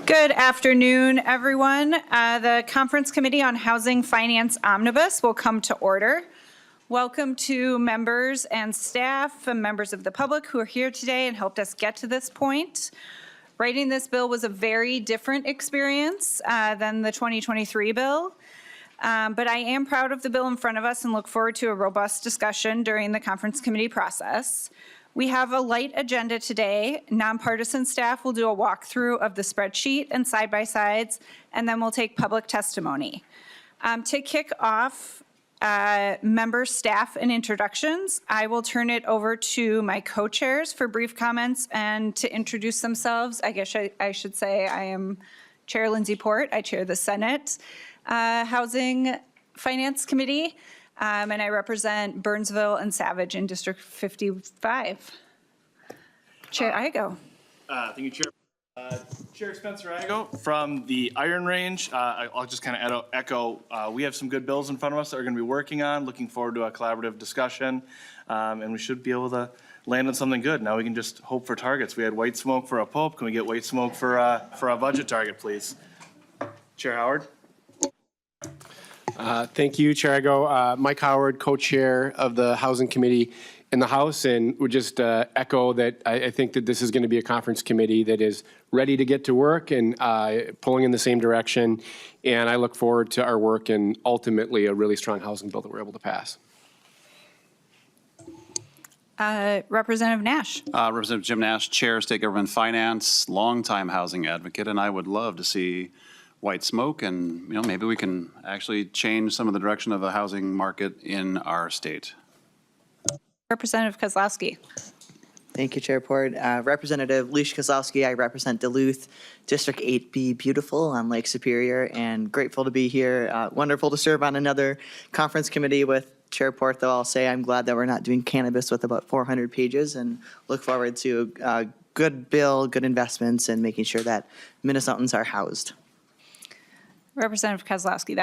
Good afternoon, everyone. The Conference Committee on Housing Finance Omnibus will come to order. Welcome to members and staff and members of the public who are here today and helped us get to this point. Writing this bill was a very different experience than the 2023 bill. But I am proud of the bill in front of us and look forward to a robust discussion during the Conference Committee process. We have a light agenda today. Nonpartisan staff will do a walkthrough of the spreadsheet and side-by-sides, and then we'll take public testimony. To kick off member, staff, and introductions, I will turn it over to my co-chairs for brief comments and to introduce themselves. I guess I should say I am Chair Lindsay Port. I chair the Senate Housing Finance Committee. And I represent Burnsville and Savage in District 55. Chair Igo. Thank you, Chair. Chair Spencer Igo from the Iron Range. I'll just kind of echo, we have some good bills in front of us that we're going to be working on. Looking forward to a collaborative discussion. And we should be able to land on something good. Now we can just hope for targets. We had white smoke for a Pope. Can we get white smoke for a budget target, please? Chair Howard. Thank you, Chair Igo. Mike Howard, co-chair of the Housing Committee in the House, and would just echo that I think that this is going to be a conference committee that is ready to get to work and pulling in the same direction. And I look forward to our work and ultimately a really strong housing bill that we're able to pass. Representative Nash. Representative Jim Nash, Chair, State Government Finance, longtime housing advocate, and I would love to see white smoke, and maybe we can actually change some of the direction of the housing market in our state. Representative Kozlowski. Thank you, Chair Port. Representative Leash Kozlowski, I represent Duluth, District 8B, beautiful on Lake Superior, and grateful to be here. Wonderful to serve on another conference committee with Chair Port, though I'll say I'm glad that we're not doing cannabis with about 400 pages, and look forward to a good bill, good investments, and making sure that Minnesotans are housed. Representative Kozlowski,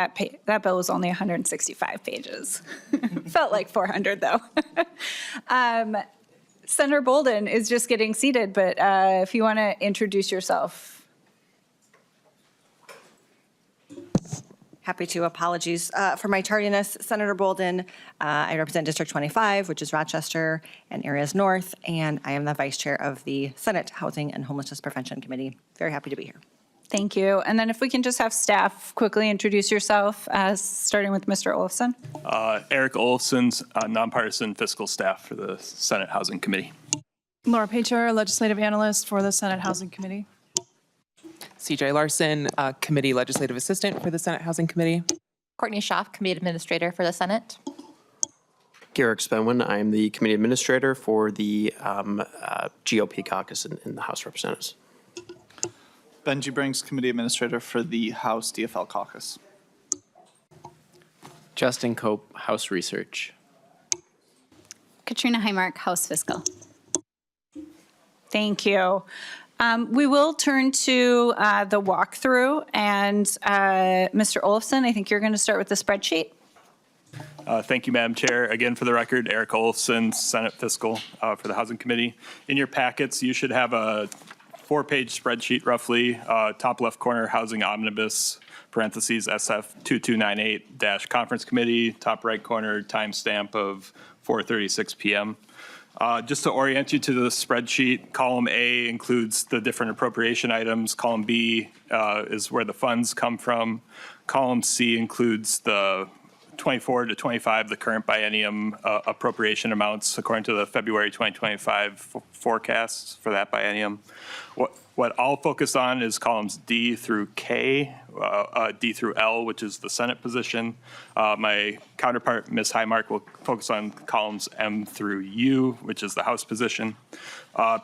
that bill was only 165 pages. Felt like 400, though. Senator Bolden is just getting seated, but if you want to introduce yourself. Happy to. Apologies for my tardiness. Senator Bolden, I represent District 25, which is Rochester and areas north, and I am the vice chair of the Senate Housing and Homelessness Prevention Committee. Very happy to be here. Thank you. And then if we can just have staff quickly introduce yourself, starting with Mr. Olofson. Eric Olofson's nonpartisan fiscal staff for the Senate Housing Committee. Laura Pacher, legislative analyst for the Senate Housing Committee. CJ Larson, committee legislative assistant for the Senate Housing Committee. Courtney Schaaf, committee administrator for the Senate. Garrick Spenwin, I am the committee administrator for the GOP caucus in the House of Representatives. Benji Brinks, committee administrator for the House DFL caucus. Justin Cope, House Research. Katrina Highmark, House Fiscal. Thank you. We will turn to the walkthrough, and Mr. Olofson, I think you're going to start with the spreadsheet. Thank you, Madam Chair. Again, for the record, Eric Olofson, Senate Fiscal for the Housing Committee. In your packets, you should have a 4-page spreadsheet, roughly. Top left corner, Housing Omnibus, parentheses, SF2298 dash Conference Committee. Top right corner, timestamp of 4:36 p.m. Just to orient you to the spreadsheet, column A includes the different appropriation items. Column B is where the funds come from. Column C includes the 24 to 25, the current biennium appropriation amounts according to the February 2025 forecasts for that biennium. What I'll focus on is columns D through K, D through L, which is the Senate position. My counterpart, Ms. Highmark, will focus on columns M through U, which is the House position.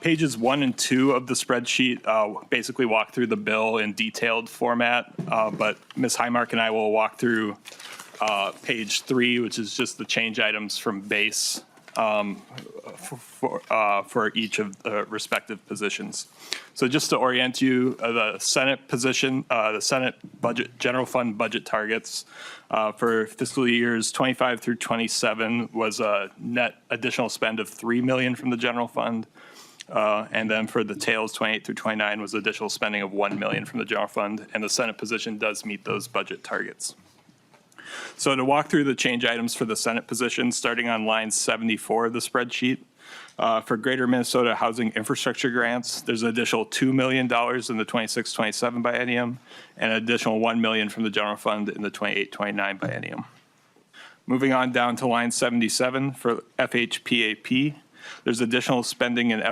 Pages 1 and 2 of the spreadsheet basically walk through the bill in detailed format, but Ms. Highmark and I will walk through page 3, which is just the change items from base for each of the respective positions. So just to orient you, the Senate position, the Senate budget, general fund budget targets for fiscal years 25 through 27 was a net additional spend of $3 million from the general fund. And then for the tails 28 through 29 was additional spending of $1 million from the general fund, and the Senate position does meet those budget targets. So to walk through the change items for the Senate position, starting on line 74 of the spreadsheet, for Greater Minnesota Housing Infrastructure Grants, there's an additional $2 million in the 26-27 biennium, and an additional $1 million from the general fund in the 28-29 biennium. Moving on down to line 77 for FHPAP, there's additional spending in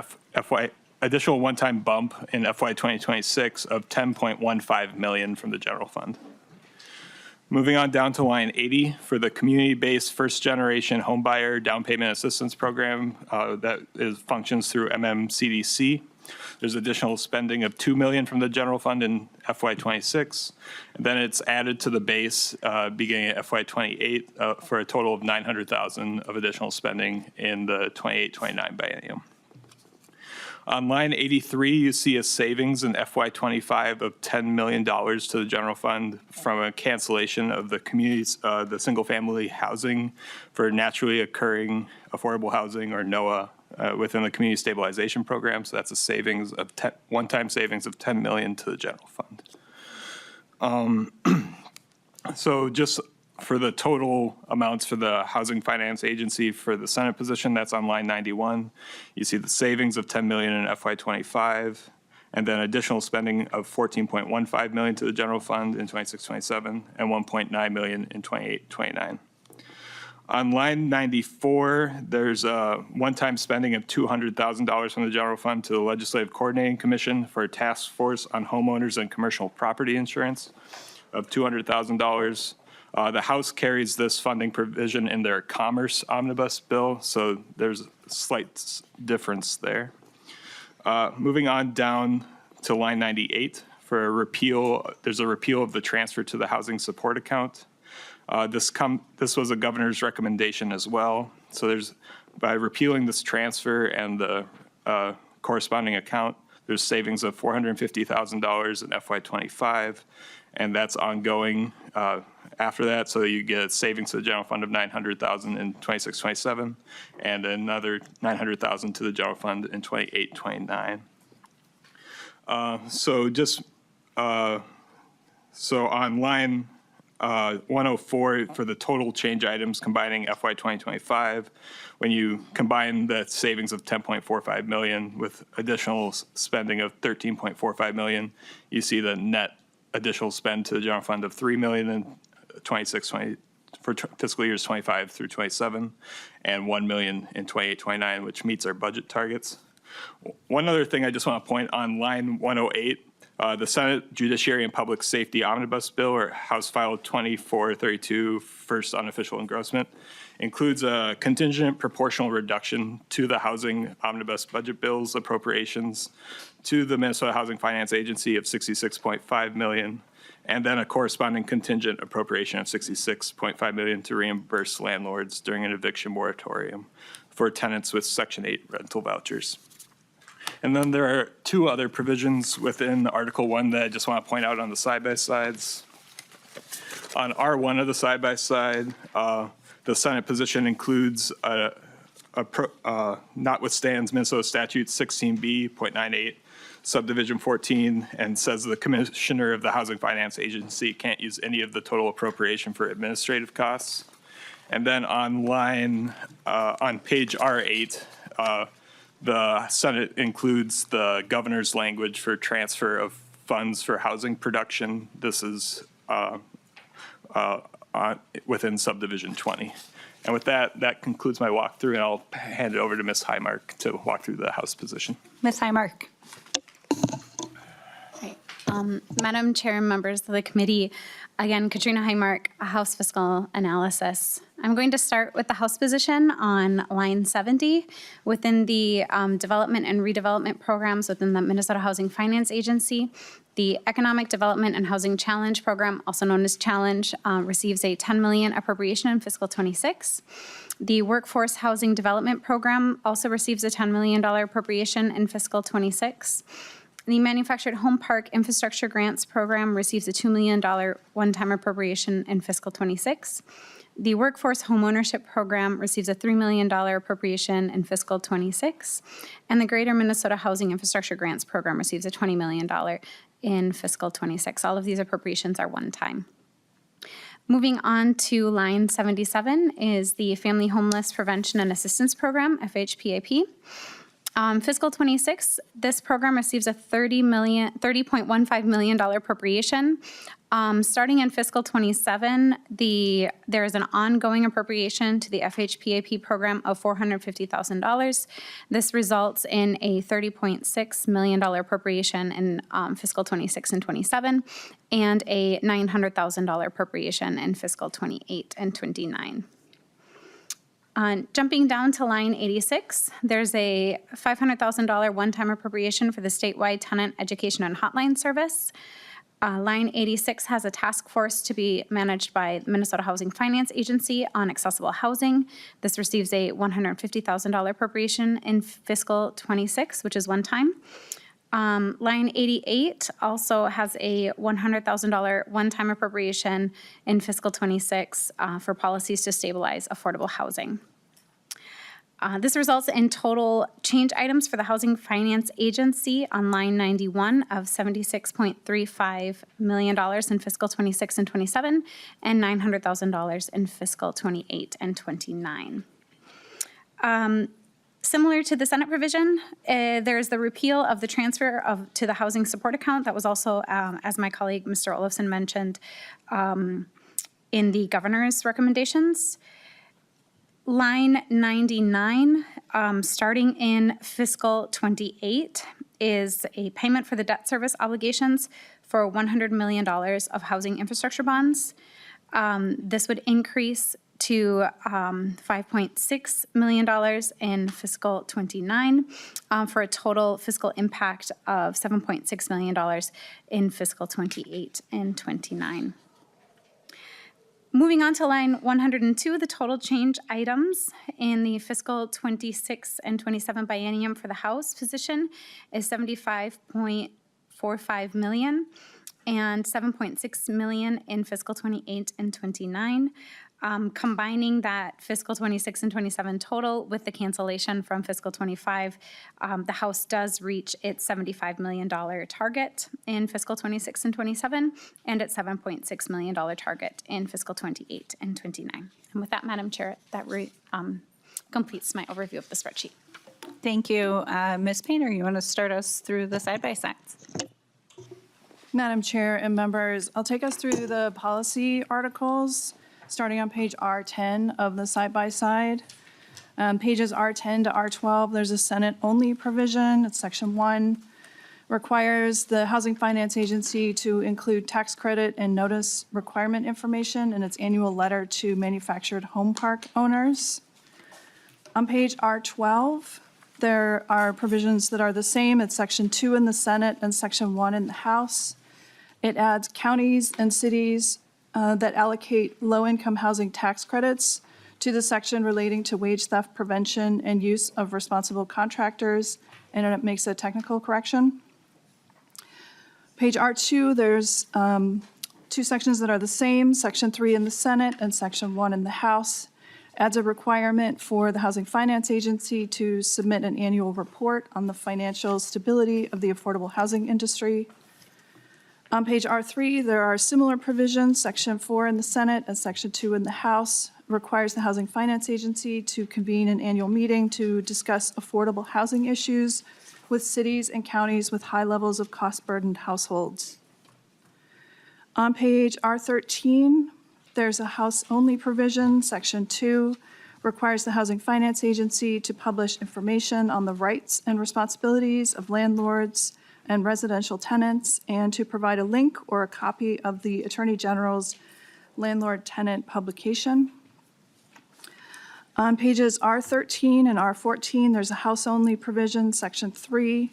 additional one-time bump in FY 2026 of $10.15 million from the general fund. Moving on down to line 80 for the community-based first-generation homebuyer down payment assistance program functions through MMCDC. There's additional spending of $2 million from the general fund in FY26. And then it's added to the base beginning at FY28 for a total of $900,000 of additional spending in the 28-29 biennium. On line 83, you see a savings in FY25 of $10 million to the general fund from a cancellation of the community's, the single-family housing for naturally occurring affordable housing, or NOAA, within the community stabilization program. So that's a savings of one-time savings of $10 million to the general fund. So just for the total amounts for the Housing Finance Agency for the Senate position, that's on line 91. You see the savings of $10 million in FY25, and then additional spending of $14.15 million to the general fund in 26-27, and $1.9 million in 28-29. On line 94, there's a one-time spending of $200,000 from the general fund to the Legislative Coordinating Commission for a task force on homeowners and commercial property insurance of $200,000. The House carries this funding provision in their Commerce Omnibus bill, so there's a slight difference there. Moving on down to line 98 for a repeal, there's a repeal of the transfer to the housing support account. This was a governor's recommendation as well. So by repealing this transfer and the corresponding account, there's savings of $450,000 in FY25, and that's ongoing after that. So you get savings to the general fund of $900,000 in 26-27, and another $900,000 to the general fund in 28-29. So on line 104 for the total change items combining FY 2025, when you combine the savings of $10.45 million with additional spending of $13.45 million, you see the net additional spend to the general fund of $3 million in for fiscal years 25 through 27, and $1 million in 28-29, which meets our budget targets. One other thing I just want to point on line 108, the Senate Judiciary and Public Safety Omnibus Bill, or House File 2432, first unofficial engrossment, includes a contingent proportional reduction to the Housing Omnibus Budget Bill's appropriations to the Minnesota Housing Finance Agency of $66.5 million, and then a corresponding contingent appropriation of $66.5 million to reimburse landlords during an eviction moratorium for tenants with Section 8 rental vouchers. And then there are two other provisions within Article 1 that I just want to point out on the side-by-sides. On R1 of the side-by-side, the Senate position includes notwithstands Minnesota Statute 16B.98, subdivision 14, and says the commissioner of the Housing Finance Agency can't use any of the total appropriation for administrative costs. And then on page R8, the Senate includes the governor's language for transfer of funds for housing production. This is within subdivision 20. And with that concludes my walkthrough, and I'll hand it over to Ms. Highmark to walk through the House position. Ms. Highmark. Madam Chair and members of the committee, again, Katrina Highmark, House Fiscal Analysis. I'm going to start with the House position on line 70 within the development and redevelopment programs within the Minnesota Housing Finance Agency. The Economic Development and Housing Challenge Program, also known as Challenge, receives a $10 million appropriation in fiscal 26. The Workforce Housing Development Program also receives a $10 million appropriation in fiscal 26. The Manufactured Home Park Infrastructure Grants Program receives a $2 million one-time appropriation in fiscal 26. The Workforce Homeownership Program receives a $3 million appropriation in fiscal '26, and the Greater Minnesota Housing Infrastructure Grants Program receives a $20 million in fiscal '26. All of these appropriations are one-time. Moving on to line 77 is the Family Homeless Prevention and Assistance Program, FHPAP. Fiscal '26, this program receives a $30.15 million appropriation. Starting in fiscal '27, there is an ongoing appropriation to the FHPAP program of $450,000. This results in a $30.6 million appropriation in fiscal '26 and '27, and a $900,000 appropriation in fiscal '28 and '29. Jumping down to line 86, there's a $500,000 one-time appropriation for the statewide tenant education and hotline service. Line 86 has a task force to be managed by Minnesota Housing Finance Agency on accessible housing. This receives a $150,000 appropriation in fiscal '26, which is one time. Line 88 also has a $100,000 one-time appropriation in fiscal '26 for policies to stabilize affordable housing. This results in total change items for the Housing Finance Agency on line 91 of $76.35 million in fiscal '26 and '27, and $900,000 in fiscal '28 and '29. Similar to the Senate provision, there's the repeal of the transfer to the housing support account. That was also, as my colleague Mr. Olofsson mentioned, in the governor's recommendations. Line 99, starting in fiscal '28, is a payment for the debt service obligations for $100 million of housing infrastructure bonds. This would increase to $5.6 million in fiscal '29 for a total fiscal impact of $7.6 million in fiscal '28 and '29. Moving on to line 102, the total change items in the fiscal '26 and '27 biennium for the House position is $75.45 million and $7.6 million in fiscal '28 and '29. Combining that fiscal '26 and '27 total with the cancellation from fiscal '25, the House does reach its $75 million target in fiscal '26 and '27, and its $7.6 million target in fiscal '28 and '29. And with that, Madam Chair, that completes my overview of the spreadsheet. Thank you. Ms. Painter, you want to start us through the side-by-sides? Madam Chair and members, I'll take us through the policy articles, starting on page R10 of the side-by-side. Pages R10 to R12, there's a Senate-only provision. It's section 1. Requires the Housing Finance Agency to include tax credit and notice requirement information in its annual letter to manufactured home park owners. On page R12, there are provisions that are the same. It's section 2 in the Senate and section 1 in the House. It adds counties and cities that allocate low-income housing tax credits to the section relating to wage theft prevention and use of responsible contractors, and it makes a technical correction. Page R2, there's two sections that are the same, section 3 in the Senate and section 1 in the House. Adds a requirement for the Housing Finance Agency to submit an annual report on the financial stability of the affordable housing industry. On page R3, there are similar provisions. Section 4 in the Senate and Section 2 in the House requires the Housing Finance Agency to convene an annual meeting to discuss affordable housing issues with cities and counties with high levels of cost-burdened households. On page R13, there's a House-only provision. Section 2 requires the Housing Finance Agency to publish information on the rights and responsibilities of landlords and residential tenants, and to provide a link or a copy of the Attorney General's landlord-tenant publication. On pages R13 and R14, there's a House-only provision, Section 3.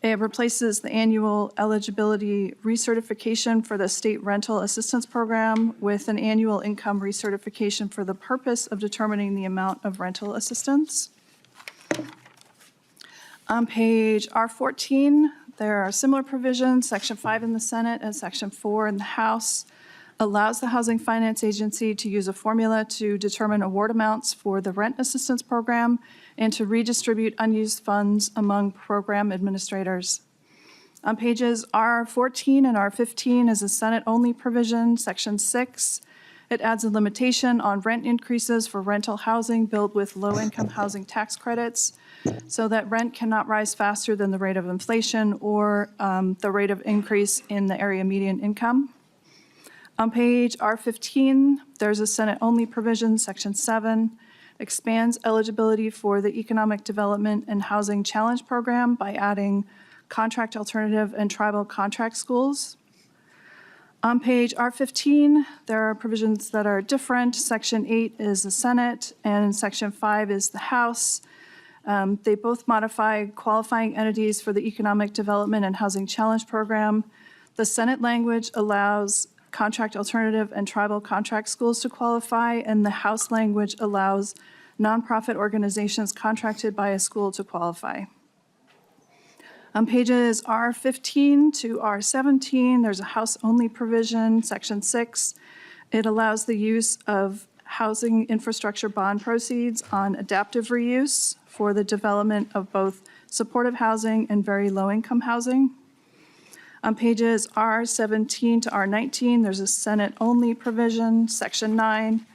It replaces the annual eligibility recertification for the State Rental Assistance Program with an annual income recertification for the purpose of determining the amount of rental assistance. On page R14, there are similar provisions, Section 5 in the Senate and Section 4 in the House. allows the Housing Finance Agency to use a formula to determine award amounts for the rent assistance program and to redistribute unused funds among program administrators. On pages R14 and R15 is a Senate-only provision, Section 6. It adds a limitation on rent increases for rental housing built with low-income housing tax credits so that rent cannot rise faster than the rate of inflation or the rate of increase in the area median income. On page R15, there's a Senate-only provision, Section 7, expands eligibility for the Economic Development and Housing Challenge Program by adding contract alternative and tribal contract schools. On page R15, there are provisions that are different. Section 8 is the Senate, and Section 5 is the House. They both modify qualifying entities for the Economic Development and Housing Challenge Program. The Senate language allows contract alternative and tribal contract schools to qualify, and the House language allows nonprofit organizations contracted by a school to qualify. On pages R15 to R17, there's a House-only provision, Section 6. It allows the use of housing infrastructure bond proceeds on adaptive reuse for the development of both supportive housing and very low-income housing. On pages R17 to R19, there's a Senate-only provision, Section 9,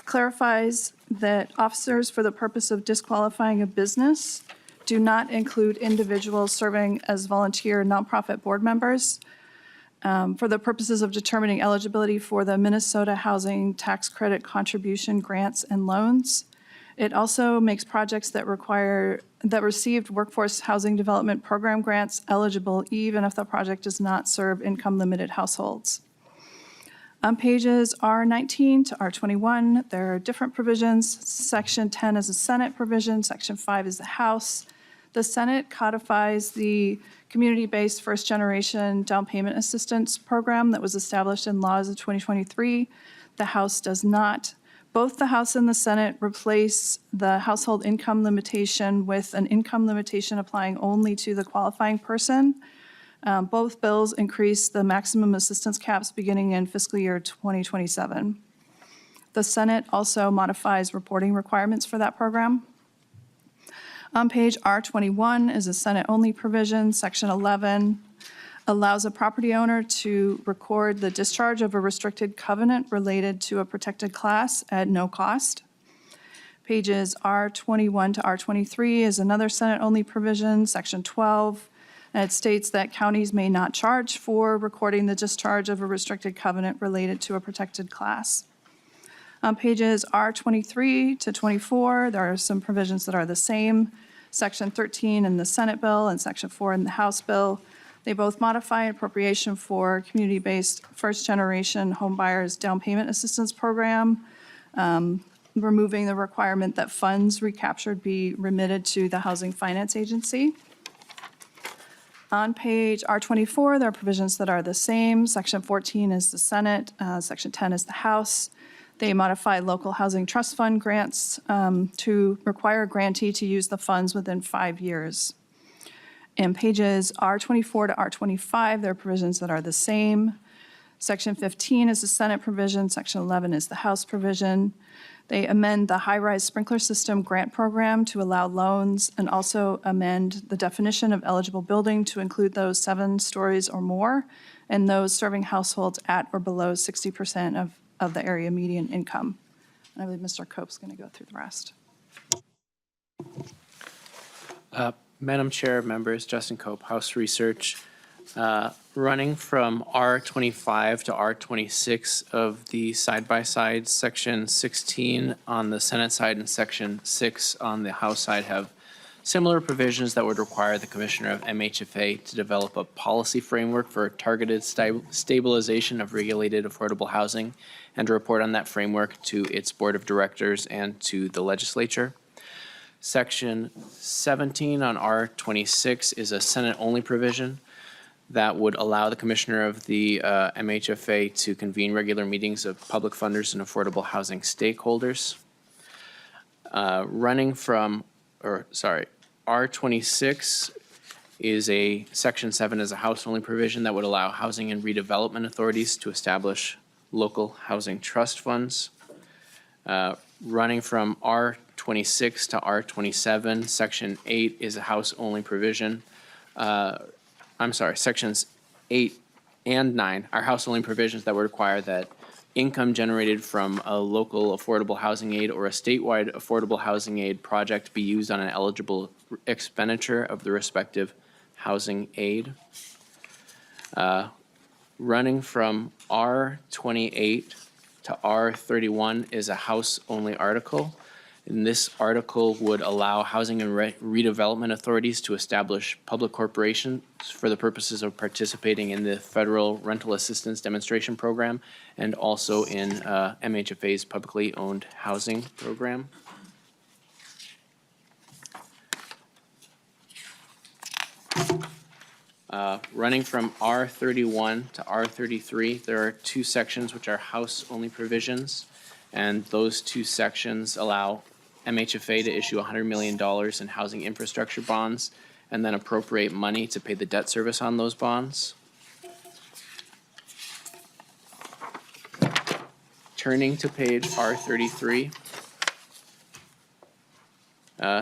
clarifies that officers for the purpose of disqualifying a business do not include individuals serving as volunteer nonprofit board members for the purposes of determining eligibility for the Minnesota Housing Tax Credit Contribution grants and loans. It also makes projects that received Workforce Housing Development Program grants eligible even if the project does not serve income-limited households. On pages R19 to R21, there are different provisions. Section 10 is a Senate provision, Section 5 is the House. The Senate codifies the community-based first-generation down payment assistance program that was established in laws of 2023. The House does not. Both the House and the Senate replace the household income limitation with an income limitation applying only to the qualifying person. Both bills increase the maximum assistance caps beginning in fiscal year 2027. The Senate also modifies reporting requirements for that program. On page R21 is a Senate-only provision. Section 11 allows a property owner to record the discharge of a restricted covenant related to a protected class at no cost. Pages R21 to R23 is another Senate-only provision, Section 12. And it states that counties may not charge for recording the discharge of a restricted covenant related to a protected class. On pages R23 to 24, there are some provisions that are the same. Section 13 in the Senate bill and Section 4 in the House bill. They both modify appropriation for community-based first-generation homebuyers down payment assistance program, removing the requirement that funds recaptured be remitted to the Housing Finance Agency. On page R24, there are provisions that are the same. Section 14 is the Senate, Section 10 is the House. They modify local housing trust fund grants to require a grantee to use the funds within 5 years. In pages R24 to R25, there are provisions that are the same. Section 15 is the Senate provision, Section 11 is the House provision. They amend the high-rise sprinkler system grant program to allow loans and also amend the definition of eligible building to include those 7 stories or more and those serving households at or below 60% of the area median income. And I believe Mr. Cope's going to go through the rest. Madam Chair, members, Justin Cope, House Research. Running from R25 to R26 of the side-by-side, Section 16 on the Senate side and Section 6 on the House side have similar provisions that would require the Commissioner of MHFA to develop a policy framework for targeted stabilization of regulated affordable housing and to report on that framework to its Board of Directors and to the Legislature. Section 17 on R26 is a Senate-only provision that would allow the Commissioner of the MHFA to convene regular meetings of public funders and affordable housing stakeholders. R26 is a Section 7 is a House-only provision that would allow housing and redevelopment authorities to establish local housing trust funds. Running from R26 to R27, Section 8 is a house-only provision. Sections 8 and 9 are house-only provisions that would require that income generated from a local affordable housing aid or a statewide affordable housing aid project be used on an eligible expenditure of the respective housing aid. Running from R28 to R31 is a house-only article. And this article would allow housing and redevelopment authorities to establish public corporations for the purposes of participating in the federal rental assistance demonstration program and also in MHFA's publicly owned housing program. Running from R31 to R33, there are two sections which are house-only provisions, and those two sections allow MHFA to issue $100 million in housing infrastructure bonds and then appropriate money to pay the debt service on those bonds. Turning to page R33,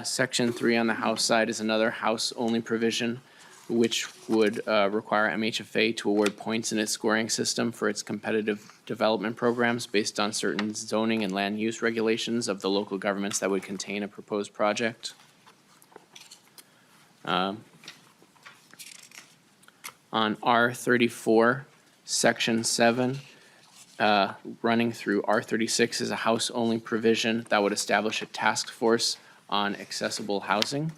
Section 3 on the House side is another house-only provision which would require MHFA to award points in its scoring system for its competitive development programs based on certain zoning and land use regulations of the local governments that would contain a proposed project. On R34, Section 7, running through R36 is a house-only provision that would establish a task force on accessible housing.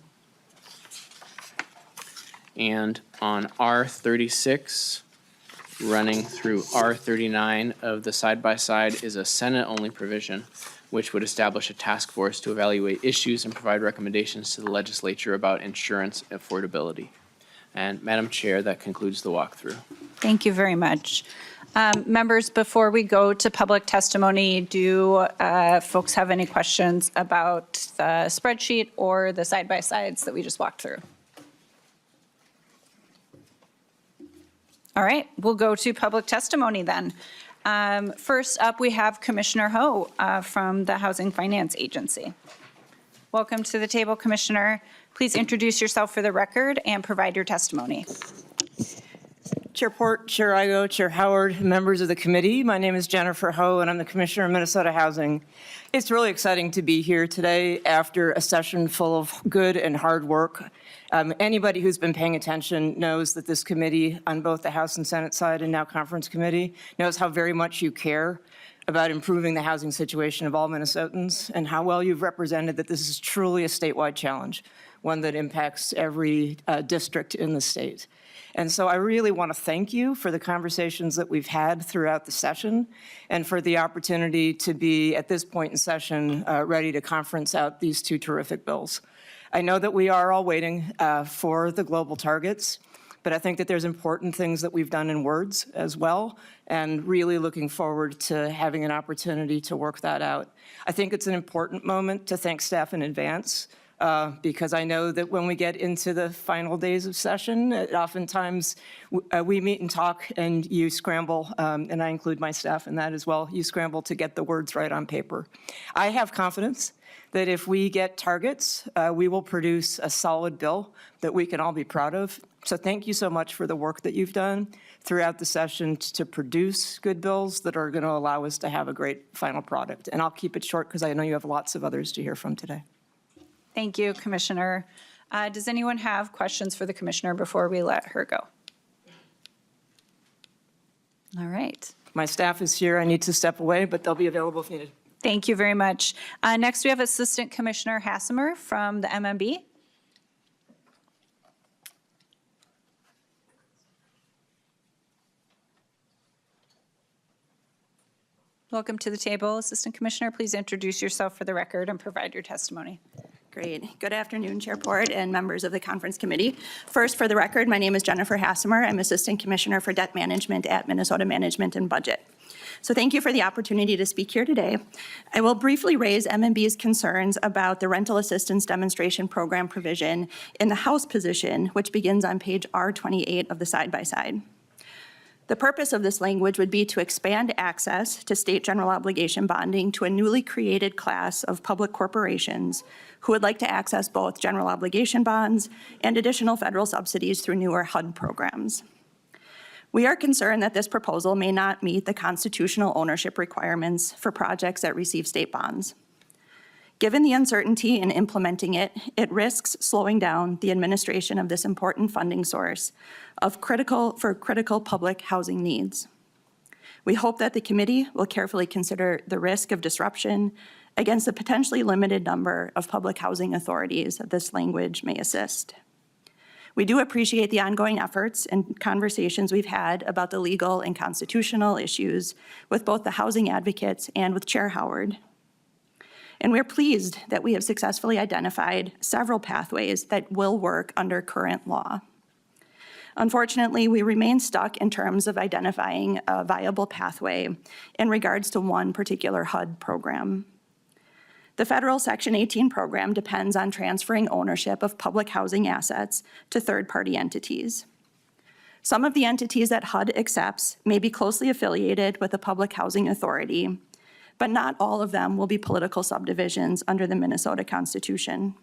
And on R36, running through R39 of the side-by-side is a Senate-only provision, which would establish a task force to evaluate issues and provide recommendations to the legislature about insurance affordability. And Madam Chair, that concludes the walkthrough. Thank you very much. Members, before we go to public testimony, do folks have any questions about the spreadsheet or the side-by-sides that we just walked through? All right, we'll go to public testimony then. First up, we have Commissioner Ho from the Housing Finance Agency. Welcome to the table, Commissioner. Please introduce yourself for the record and provide your testimony. Chair Port, Chair Igo, Chair Howard, members of the committee. My name is Jennifer Ho, and I'm the Commissioner of Minnesota Housing. It's really exciting to be here today after a session full of good and hard work. Anybody who's been paying attention knows that this committee, on both the House and Senate side and now Conference Committee, knows how very much you care about improving the housing situation of all Minnesotans and how well you've represented that this is truly a statewide challenge, one that impacts every district in the state. And so I really want to thank you for the conversations that we've had throughout the session and for the opportunity to be, at this point in session, ready to conference out these two terrific bills. I know that we are all waiting for the global targets, but I think that there's important things that we've done in words as well, and really looking forward to having an opportunity to work that out. I think it's an important moment to thank staff in advance, because I know that when we get into the final days of session, oftentimes we meet and talk and you scramble, and I include my staff in that as well, you scramble to get the words right on paper. I have confidence that if we get targets, we will produce a solid bill that we can all be proud of. So thank you so much for the work that you've done throughout the session to produce good bills that are going to allow us to have a great final product. And I'll keep it short because I know you have lots of others to hear from today. Thank you, Commissioner. Does anyone have questions for the Commissioner before we let her go? All right. My staff is here. I need to step away, but they'll be available if needed. Thank you very much. Next, we have Assistant Commissioner Hassemer from the MMB. Welcome to the table, Assistant Commissioner. Please introduce yourself for the record and provide your testimony. Great. Good afternoon, Chair Port and members of the Conference Committee. First, for the record, my name is Jennifer Hassemer. I'm Assistant Commissioner for Debt Management at Minnesota Management and Budget. So thank you for the opportunity to speak here today. I will briefly raise MMB's concerns about the Rental Assistance Demonstration Program provision in the House position, which begins on page R28 of the side-by-side. The purpose of this language would be to expand access to state general obligation bonding to a newly created class of public corporations who would like to access both general obligation bonds and additional federal subsidies through newer HUD programs. We are concerned that this proposal may not meet the constitutional ownership requirements for projects that receive state bonds. Given the uncertainty in implementing it, it risks slowing down the administration of this important funding source for critical public housing needs. We hope that the committee will carefully consider the risk of disruption against the potentially limited number of public housing authorities that this language may assist. We do appreciate the ongoing efforts and conversations we've had about the legal and constitutional issues with both the housing advocates and with Chair Howard. And we're pleased that we have successfully identified several pathways that will work under current law. Unfortunately, we remain stuck in terms of identifying a viable pathway in regards to one particular HUD program. The federal Section 18 program depends on transferring ownership of public housing assets to third-party entities. Some of the entities that HUD accepts may be closely affiliated with a public housing authority, but not all of them will be political subdivisions under the Minnesota Constitution.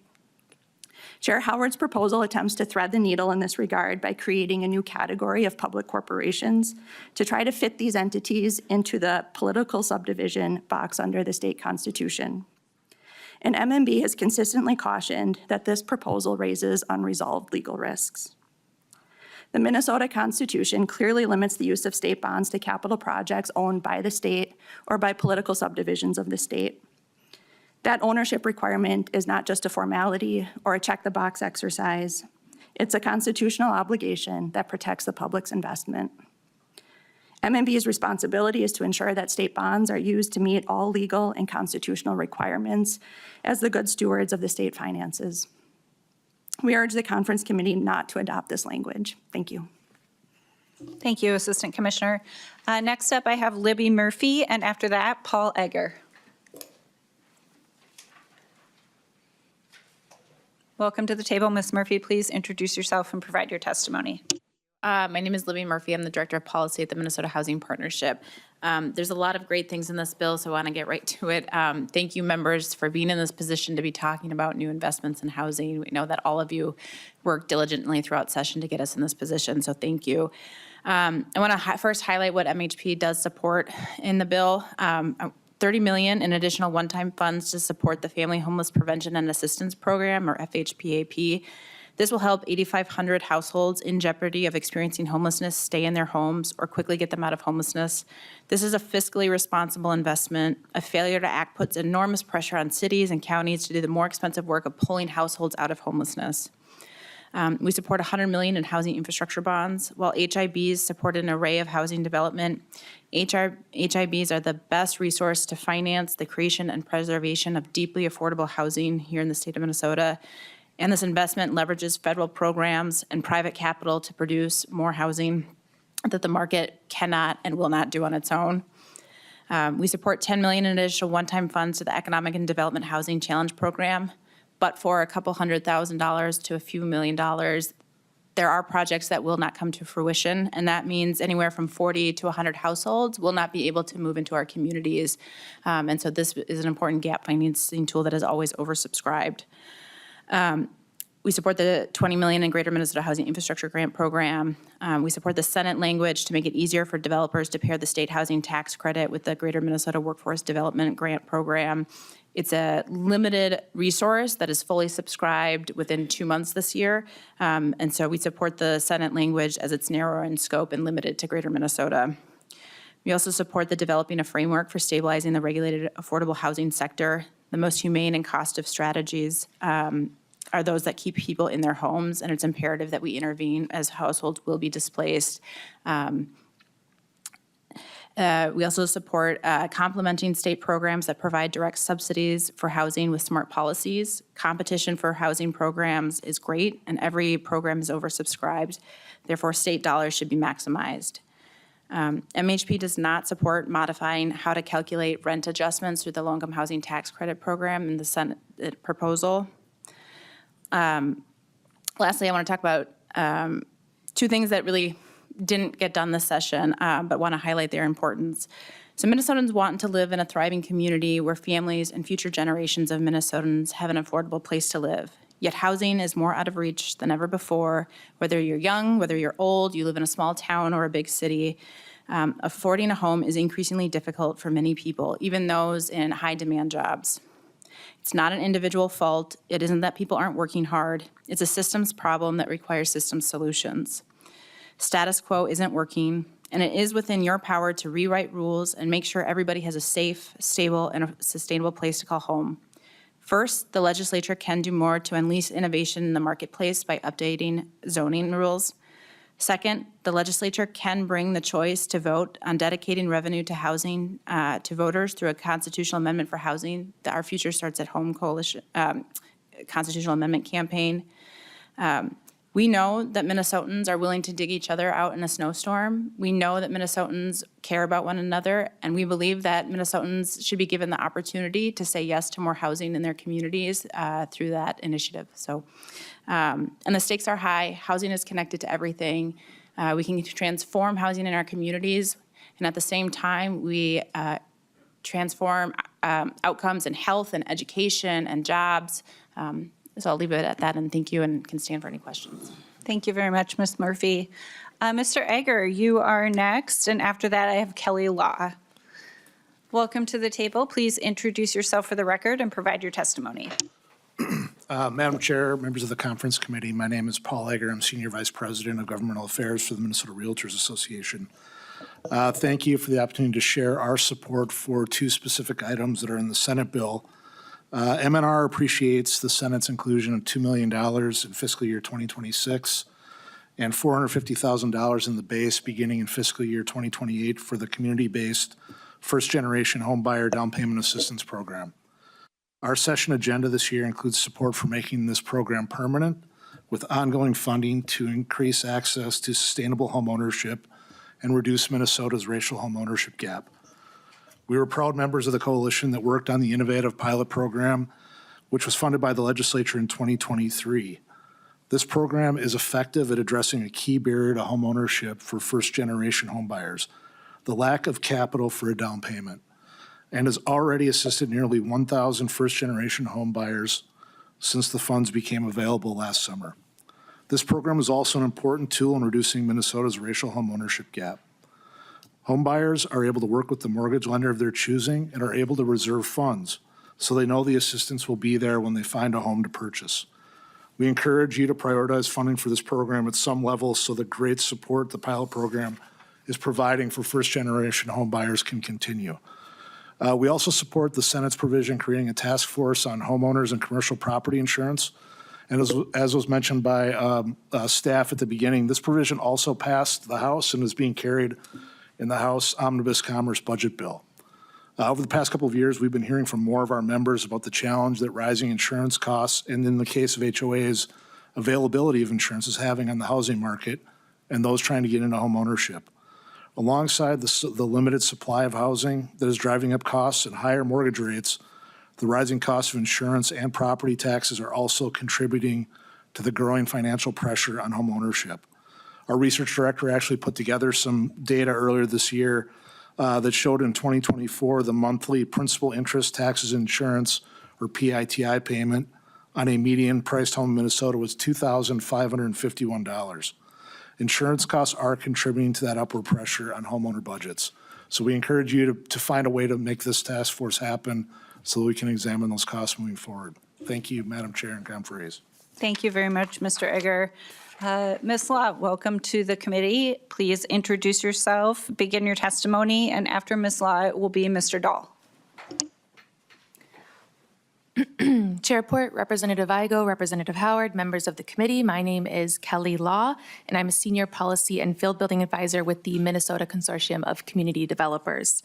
Chair Howard's proposal attempts to thread the needle in this regard by creating a new category of public corporations to try to fit these entities into the political subdivision box under the state constitution. And MMB has consistently cautioned that this proposal raises unresolved legal risks. The Minnesota Constitution clearly limits the use of state bonds to capital projects owned by the state or by political subdivisions of the state. That ownership requirement is not just a formality or a check-the-box exercise. It's a constitutional obligation that protects the public's investment. MMB's responsibility is to ensure that state bonds are used to meet all legal and constitutional requirements as the good stewards of the state finances. We urge the conference committee not to adopt this language. Thank you. Thank you, Assistant Commissioner. Next up, I have Libby Murphy, and after that, Paul Egger. Welcome to the table. Ms. Murphy, please introduce yourself and provide your testimony. My name is Libby Murphy. I'm the Director of Policy at the Minnesota Housing Partnership. There's a lot of great things in this bill, so I want to get right to it. Thank you, members, for being in this position to be talking about new investments in housing. We know that all of you worked diligently throughout session to get us in this position, so thank you. I want to first highlight what MHP does support in the bill. $30 million in additional one-time funds to support the Family Homeless Prevention and Assistance Program, or FHPAP. This will help 8,500 households in jeopardy of experiencing homelessness stay in their homes or quickly get them out of homelessness. This is a fiscally responsible investment. A failure to act puts enormous pressure on cities and counties to do the more expensive work of pulling households out of homelessness. We support $100 million in housing infrastructure bonds. While HIBs support an array of housing development, HIBs are the best resource to finance the creation and preservation of deeply affordable housing here in the state of Minnesota. And this investment leverages federal programs and private capital to produce more housing that the market cannot and will not do on its own. We support $10 million in additional one-time funds to the Economic and Development Housing Challenge Program, but for a couple $100,000 to a few $1 million, there are projects that will not come to fruition, and that means anywhere from 40 to 100 households will not be able to move into our communities. And so this is an important gap financing tool that is always oversubscribed. We support the $20 million in Greater Minnesota Housing Infrastructure Grant Program. We support the Senate language to make it easier for developers to pair the state housing tax credit with the Greater Minnesota Workforce Development Grant Program. It's a limited resource that is fully subscribed within 2 months this year. And so we support the Senate language as it's narrower in scope and limited to Greater Minnesota. We also support the developing a framework for stabilizing the regulated affordable housing sector. The most humane and cost-effective strategies are those that keep people in their homes, and it's imperative that we intervene as households will be displaced. We also support complementing state programs that provide direct subsidies for housing with smart policies. Competition for housing programs is great, and every program is oversubscribed. Therefore, state dollars should be maximized. MHP does not support modifying how to calculate rent adjustments through the low-income housing tax credit program in the Senate proposal. Lastly, I want to talk about two things that really didn't get done this session, but want to highlight their importance. So Minnesotans want to live in a thriving community where families and future generations of Minnesotans have an affordable place to live. Yet housing is more out of reach than ever before. Whether you're young, whether you're old, you live in a small town or a big city, affording a home is increasingly difficult for many people, even those in high-demand jobs. It's not an individual fault. It isn't that people aren't working hard. It's a systems problem that requires systems solutions. Status quo isn't working, and it is within your power to rewrite rules and make sure everybody has a safe, stable, and a sustainable place to call home. First, the legislature can do more to unleash innovation in the marketplace by updating zoning rules. Second, the legislature can bring the choice to vote on dedicating revenue to housing to voters through a constitutional amendment for housing, the Our Future Starts at Home coalition, constitutional amendment campaign. We know that Minnesotans are willing to dig each other out in a snowstorm. We know that Minnesotans care about one another, and we believe that Minnesotans should be given the opportunity to say yes to more housing in their communities through that initiative. So, and the stakes are high. Housing is connected to everything. We can transform housing in our communities, and at the same time, we transform outcomes in health and education and jobs. So I'll leave it at that, and thank you, and can stand for any questions. Thank you very much, Ms. Murphy. Mr. Egger, you are next, and after that, I have Kelly Law. Welcome to the table. Please introduce yourself for the record and provide your testimony. Madam Chair, members of the Conference Committee, my name is Paul Egger. I'm Senior Vice President of Governmental Affairs for the Minnesota Realtors Association. Thank you for the opportunity to share our support for two specific items that are in the Senate bill. MNR appreciates the Senate's inclusion of $2 million in fiscal year 2026 and $450,000 in the base beginning in fiscal year 2028 for the community-based first-generation homebuyer down payment assistance program. Our session agenda this year includes support for making this program permanent with ongoing funding to increase access to sustainable homeownership and reduce Minnesota's racial homeownership gap. We were proud members of the coalition that worked on the innovative pilot program, which was funded by the legislature in 2023. This program is effective at addressing a key barrier to homeownership for first-generation homebuyers, the lack of capital for a down payment, and has already assisted nearly 1,000 first-generation homebuyers since the funds became available last summer. This program is also an important tool in reducing Minnesota's racial homeownership gap. Homebuyers are able to work with the mortgage lender of their choosing and are able to reserve funds so they know the assistance will be there when they find a home to purchase. We encourage you to prioritize funding for this program at some level so the great support the pilot program is providing for first-generation homebuyers can continue. We also support the Senate's provision creating a task force on homeowners and commercial property insurance. And as was mentioned by staff at the beginning, this provision also passed the House and is being carried in the House Omnibus Commerce Budget Bill. Over the past couple of years, we've been hearing from more of our members about the challenge that rising insurance costs, and in the case of HOAs, availability of insurance is having on the housing market and those trying to get into home ownership. Alongside the limited supply of housing that is driving up costs and higher mortgage rates, the rising costs of insurance and property taxes are also contributing to the growing financial pressure on home ownership. Our research director actually put together some data earlier this year that showed in 2024 the monthly principal interest, taxes, and insurance, or PITI payment on a median priced home in Minnesota was $2,551. Insurance costs are contributing to that upward pressure on homeowner budgets. So we encourage you to find a way to make this task force happen so that we can examine those costs moving forward. Thank you, Madam Chair and conferees. Thank you very much, Mr. Egger. Ms. Law, welcome to the committee. Please introduce yourself, begin your testimony, and after Ms. Law, it will be Mr. Dahl. Chairport, Representative Igo, Representative Howard, members of the committee, my name is Kelly Law, and I'm a Senior Policy and Field Building Advisor with the Minnesota Consortium of Community Developers.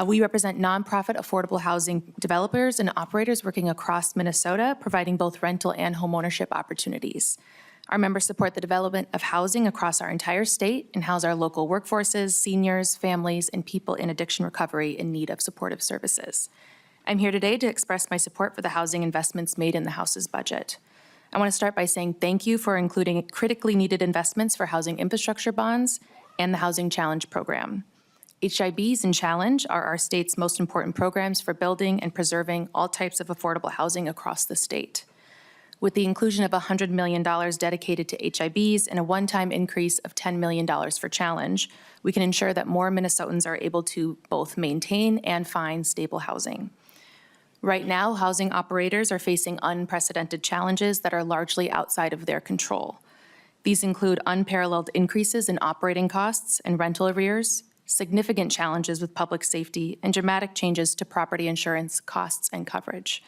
We represent nonprofit affordable housing developers and operators working across Minnesota, providing both rental and homeownership opportunities. Our members support the development of housing across our entire state and house our local workforces, seniors, families, and people in addiction recovery in need of supportive services. I'm here today to express my support for the housing investments made in the House's budget. I want to start by saying thank you for including critically needed investments for housing infrastructure bonds and the Housing Challenge program. HIBs and Challenge are our state's most important programs for building and preserving all types of affordable housing across the state. With the inclusion of $100 million dedicated to HIBs and a one-time increase of $10 million for Challenge, we can ensure that more Minnesotans are able to both maintain and find stable housing. Right now, housing operators are facing unprecedented challenges that are largely outside of their control. These include unparalleled increases in operating costs and rental arrears, significant challenges with public safety, and dramatic changes to property insurance costs and coverage.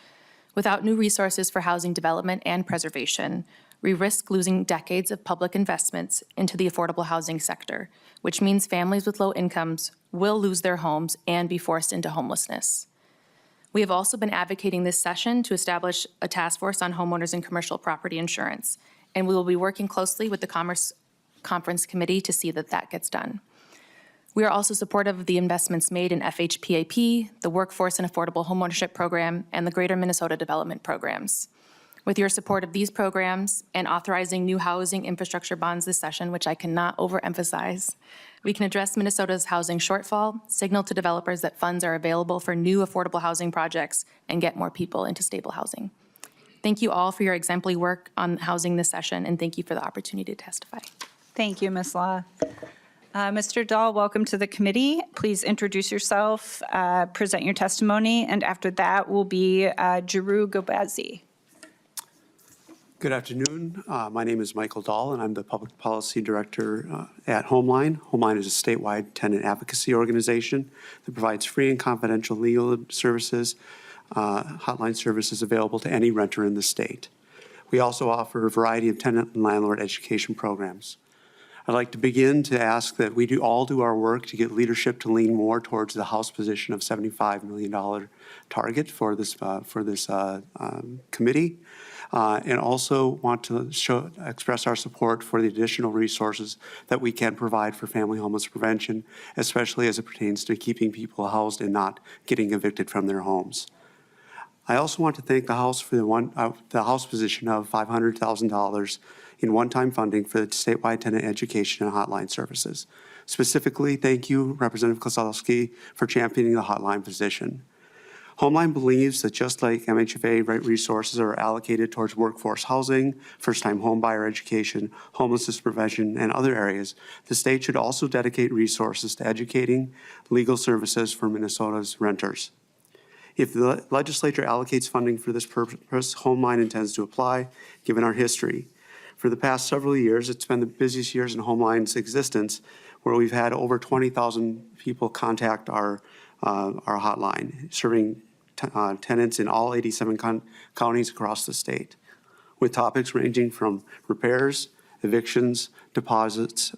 Without new resources for housing development and preservation, we risk losing decades of public investments into the affordable housing sector, which means families with low incomes will lose their homes and be forced into homelessness. We have also been advocating this session to establish a task force on homeowners and commercial property insurance, and we will be working closely with the Commerce Conference Committee to see that that gets done. We are also supportive of the investments made in FHPAP, the Workforce and Affordable Homeownership Program, and the Greater Minnesota Development Programs. With your support of these programs and authorizing new housing infrastructure bonds this session, which I cannot overemphasize, we can address Minnesota's housing shortfall, signal to developers that funds are available for new affordable housing projects, and get more people into stable housing. Thank you all for your exemplary work on housing this session, and thank you for the opportunity to testify. Thank you, Ms. Law. Mr. Dahl, welcome to the committee. Please introduce yourself, present your testimony, and after that will be Jeru Gobazi. Good afternoon. My name is Michael Dahl, and I'm the Public Policy Director at Homeline. Homeline is a statewide tenant advocacy organization that provides free and confidential legal services, hotline services available to any renter in the state. We also offer a variety of tenant and landlord education programs. I'd like to begin to ask that we all do our work to get leadership to lean more towards the House position of $75 million target for this committee. And also want to express our support for the additional resources that we can provide for family homeless prevention, especially as it pertains to keeping people housed and not getting evicted from their homes. I also want to thank the House for the House position of $500,000 in one-time funding for the statewide tenant education and hotline services. Specifically, thank you, Representative Kozlowski, for championing the hotline position. Homeline believes that just like MHFA resources are allocated towards workforce housing, first-time homebuyer education, homelessness prevention, and other areas, the state should also dedicate resources to educating legal services for Minnesota's renters. If the legislature allocates funding for this purpose, Homeline intends to apply, given our history. For the past several years, it's been the busiest years in Homeline's existence, where we've had over 20,000 people contact our hotline, serving tenants in all 87 counties across the state, with topics ranging from repairs, evictions, deposits,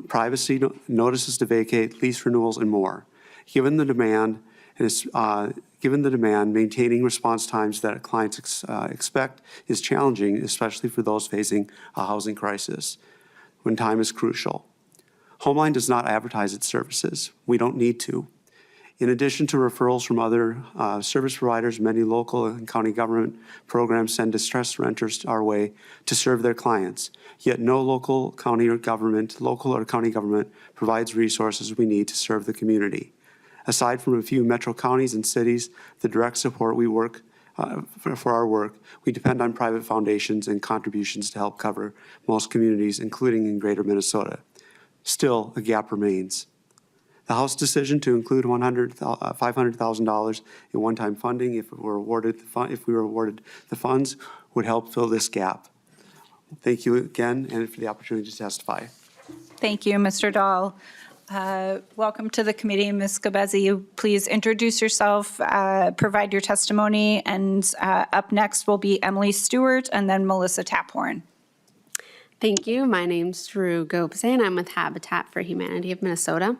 privacy notices to vacate, lease renewals, and more. Given the demand, maintaining response times that clients expect is challenging, especially for those facing a housing crisis, when time is crucial. Homeline does not advertise its services. We don't need to. In addition to referrals from other service providers, many local and county government programs send distressed renters our way to serve their clients. Yet no local or county government provides resources we need to serve the community. Aside from a few metro counties and cities, the direct support we work for our work, we depend on private foundations and contributions to help cover most communities, including in Greater Minnesota. Still, a gap remains. The House decision to include $500,000 in one-time funding, if we were awarded the funds, would help fill this gap. Thank you again, and for the opportunity to testify. Thank you, Mr. Dahl. Welcome to the committee, Ms. Gobezi. Please introduce yourself, provide your testimony, and up next will be Emily Stewart and then Melissa Taphorn. Thank you. My name's Drew Gobese, and I'm with Habitat for Humanity of Minnesota.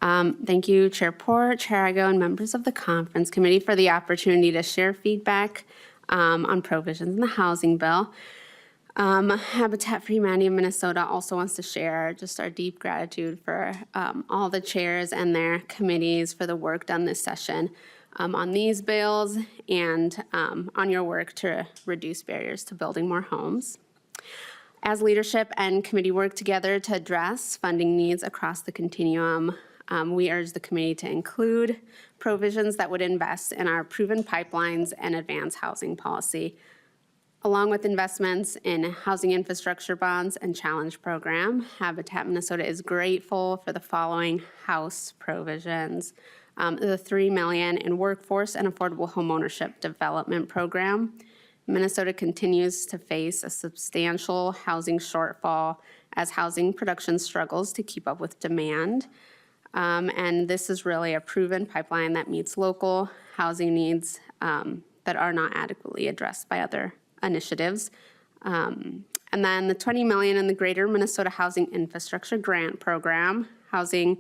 Thank you, Chair Port, Chair Igo, and members of the Conference Committee for the opportunity to share feedback on provisions in the housing bill. Habitat for Humanity of Minnesota also wants to share just our deep gratitude for all the chairs and their committees for the work done this session. on these bills and on your work to reduce barriers to building more homes. As leadership and committee work together to address funding needs across the continuum, we urge the committee to include provisions that would invest in our proven pipelines and advance housing policy, along with investments in housing infrastructure bonds and challenge program. Habitat Minnesota is grateful for the following House provisions. The $3 million in workforce and affordable homeownership development program. Minnesota continues to face a substantial housing shortfall as housing production struggles to keep up with demand. And this is really a proven pipeline that meets local housing needs that are not adequately addressed by other initiatives. And then the $20 million in the Greater Minnesota Housing Infrastructure Grant Program. Housing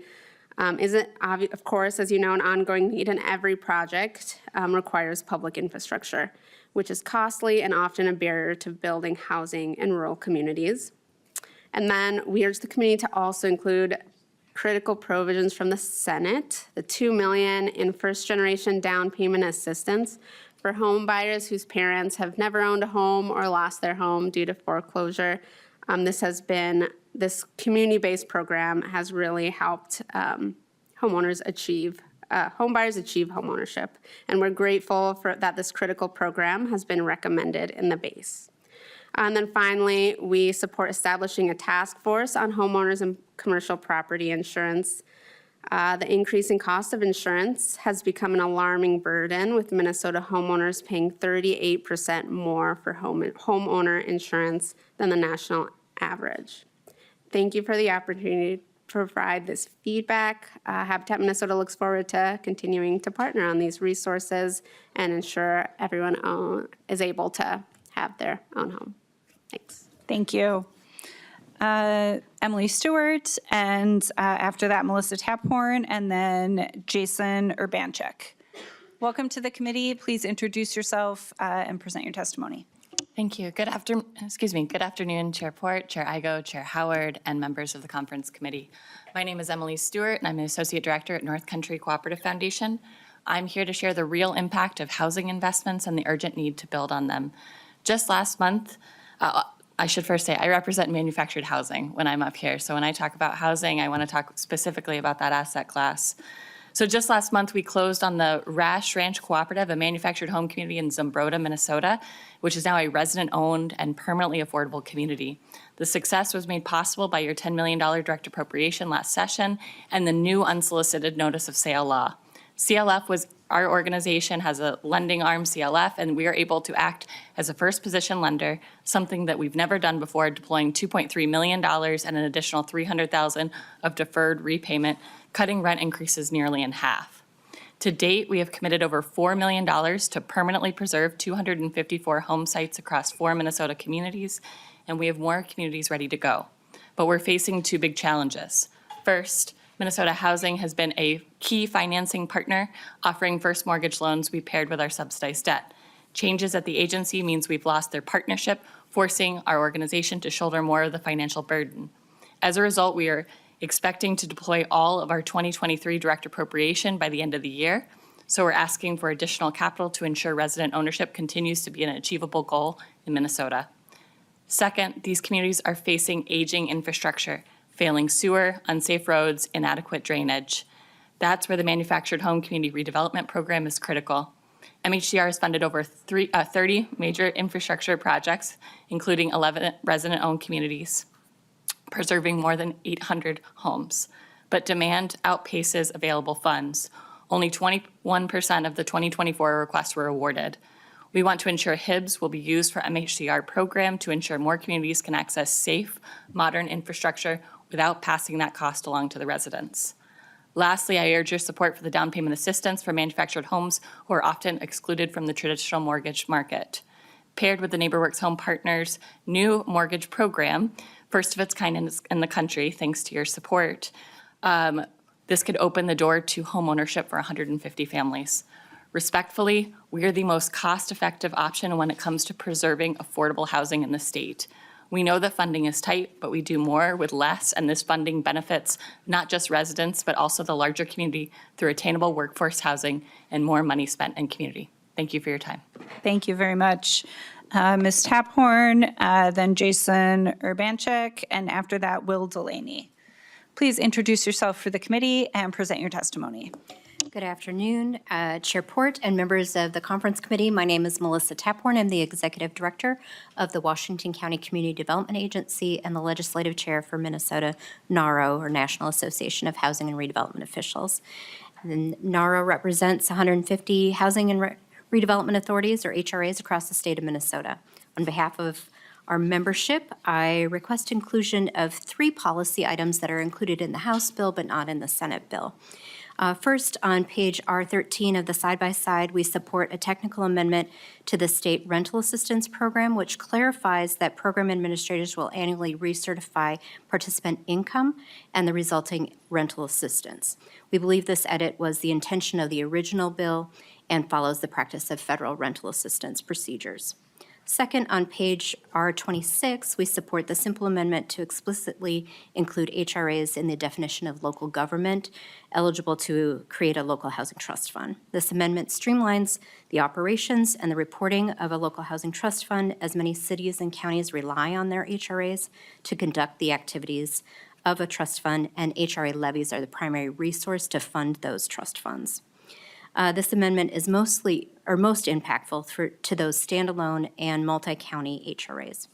isn't, of course, as you know, an ongoing need, and every project requires public infrastructure, which is costly and often a barrier to building housing in rural communities. And then we urge the committee to also include critical provisions from the Senate, the $2 million in first-generation down payment assistance for home buyers whose parents have never owned a home or lost their home due to foreclosure. This community-based program has really helped homeowners achieve home buyers achieve homeownership, and we're grateful for that this critical program has been recommended in the base. And then finally, we support establishing a task force on homeowners and commercial property insurance. The increasing cost of insurance has become an alarming burden, with Minnesota homeowners paying 38% more for homeowner insurance than the national average. Thank you for the opportunity provide this feedback. Habitat Minnesota looks forward to continuing to partner on these resources and ensure everyone is able to have their own home. Thanks. Thank you. Emily Stewart, and after that, Melissa Taphorn, and then Jason Urbanchik. Welcome to the committee. Please introduce yourself and present your testimony. Thank you. Good afternoon, Chair Port, Chair Igo, Chair Howard, and members of the conference committee. My name is Emily Stewart, and I'm an Associate Director at North Country Cooperative Foundation. I'm here to share the real impact of housing investments and the urgent need to build on them. Just last month, I should first say I represent manufactured housing when I'm up here. So when I talk about housing, I want to talk specifically about that asset class. So just last month, we closed on the Rash Ranch Cooperative, a manufactured home community in Zumbrota, Minnesota, which is now a resident-owned and permanently affordable community. The success was made possible by your $10 million direct appropriation last session and the new unsolicited notice of sale law. CLF was, our organization has a lending arm, CLF, and we are able to act as a first position lender, something that we've never done before, deploying $2.3 million and an additional $300,000 of deferred repayment, cutting rent increases nearly in half. To date, we have committed over $4 million to permanently preserve 254 home sites across 4 Minnesota communities, and we have more communities ready to go. But we're facing 2 big challenges. First, Minnesota Housing has been a key financing partner, offering first mortgage loans we paired with our subsidized debt. Changes at the agency means we've lost their partnership, forcing our organization to shoulder more of the financial burden. As a result, we are expecting to deploy all of our 2023 direct appropriation by the end of the year. So we're asking for additional capital to ensure resident ownership continues to be an achievable goal in Minnesota. Second, these communities are facing aging infrastructure, failing sewer, unsafe roads, inadequate drainage. That's where the Manufactured Home Community Redevelopment Program is critical. MHCR has funded over 30 major infrastructure projects, including 11 resident-owned communities, preserving more than 800 homes. But demand outpaces available funds. Only 21% of the 2024 requests were awarded. We want to ensure HIBs will be used for MHCR program to ensure more communities can access safe, modern infrastructure without passing that cost along to the residents. Lastly, I urge your support for the down payment assistance for manufactured homes who are often excluded from the traditional mortgage market. Paired with the NeighborWorks Home Partners' new mortgage program, first of its kind in the country, thanks to your support, this could open the door to homeownership for 150 families. Respectfully, we are the most cost-effective option when it comes to preserving affordable housing in the state. We know the funding is tight, but we do more with less, and this funding benefits not just residents, but also the larger community through attainable workforce housing and more money spent in community. Thank you for your time. Thank you very much. Ms. Taphorn, then Jason Urbanchek, and after that, Will Delaney. Please introduce yourself for the committee and present your testimony. Good afternoon, Chair Port and members of the Conference Committee. My name is Melissa Taphorn. I'm the Executive Director of the Washington County Community Development Agency and the Legislative Chair for Minnesota NARO, or National Association of Housing and Redevelopment Officials. And NARO represents 150 housing and redevelopment authorities, or HRAs, across the state of Minnesota. On behalf of our membership, I request inclusion of 3 policy items that are included in the House bill but not in the Senate bill. First, on page R13 of the side-by-side, we support a technical amendment to the state rental assistance program, which clarifies that program administrators will annually recertify participant income and the resulting rental assistance. We believe this edit was the intention of the original bill and follows the practice of federal rental assistance procedures. Second, on page R26, we support the simple amendment to explicitly include HRAs in the definition of local government eligible to create a local housing trust fund. This amendment streamlines the operations and the reporting of a local housing trust fund, as many cities and counties rely on their HRAs to conduct the activities of a trust fund, and HRA levies are the primary resource to fund those trust funds. This amendment is most impactful to those standalone and multi-county HRAs.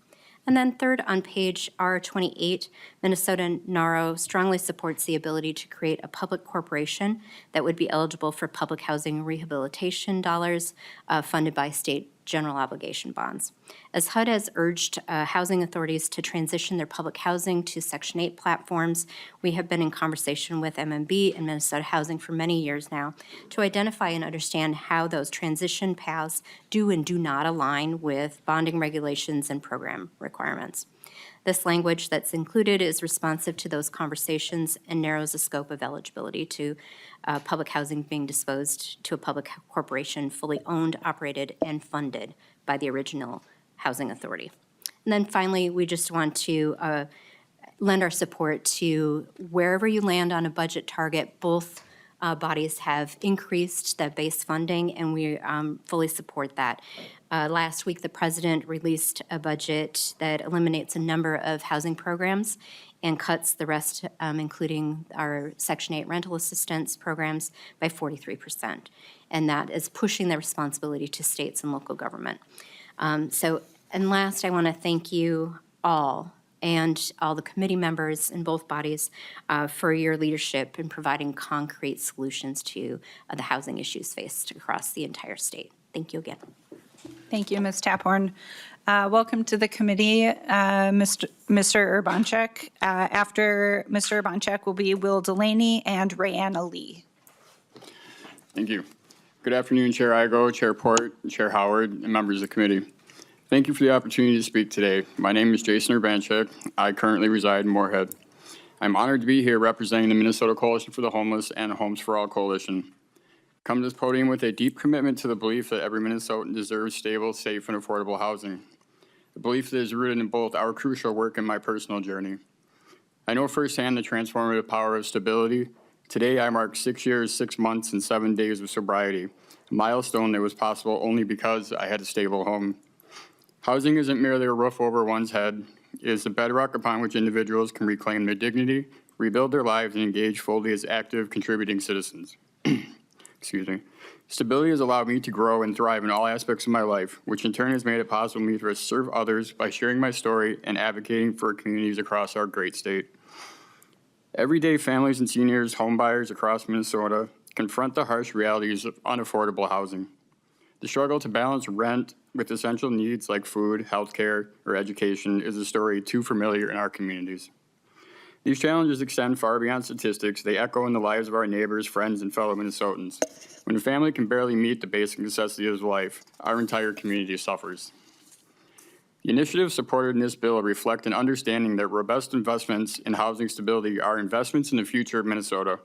And then third, on page R28, Minnesota NARO strongly supports the ability to create a public corporation that would be eligible for public housing rehabilitation dollars funded by state general obligation bonds. As HUD has urged housing authorities to transition their public housing to Section 8 platforms, we have been in conversation with MMB and Minnesota Housing for many years now to identify and understand how those transition paths do and do not align with bonding regulations and program requirements. This language that's included is responsive to those conversations and narrows the scope of eligibility to public housing being disposed to a public corporation fully owned, operated, and funded by the original housing authority. And then finally, we just want to lend our support to wherever you land on a budget target. Both bodies have increased the base funding, and we fully support that. Last week, the president released a budget that eliminates a number of housing programs and cuts the rest, including our Section 8 rental assistance programs, by 43%. And that is pushing the responsibility to states and local government. And last, I want to thank you all and all the committee members in both bodies for your leadership in providing concrete solutions to the housing issues faced across the entire state. Thank you again. Thank you, Ms. Taphorn. Welcome to the committee, Mr. Urbanchek. After Mr. Urbanchek will be Will Delaney and Rayanna Lee. Thank you. Good afternoon, Chair Igo, Chair Port, Chair Howard, and members of the committee. Thank you for the opportunity to speak today. My name is Jason Urbanchek. I currently reside in Moorhead. I'm honored to be here representing the Minnesota Coalition for the Homeless and Homes for All Coalition. Come to this podium with a deep commitment to the belief that every Minnesotan deserves stable, safe, and affordable housing. The belief that is rooted in both our crucial work and my personal journey. I know firsthand the transformative power of stability. Today, I mark 6 years, 6 months, and 7 days of sobriety, a milestone that was possible only because I had a stable home. Housing isn't merely a roof over one's head. It is the bedrock upon which individuals can reclaim their dignity, rebuild their lives, and engage fully as active, contributing citizens. Excuse me. Stability has allowed me to grow and thrive in all aspects of my life, which in turn has made it possible for me to serve others by sharing my story and advocating for communities across our great state. Every day, families and seniors, homebuyers across Minnesota confront the harsh realities of unaffordable housing. The struggle to balance rent with essential needs like food, healthcare, or education is a story too familiar in our communities. These challenges extend far beyond statistics. They echo in the lives of our neighbors, friends, and fellow Minnesotans. When a family can barely meet the basic necessities of life, our entire community suffers. The initiatives supported in this bill reflect an understanding that robust investments in housing stability are investments in the future of Minnesota.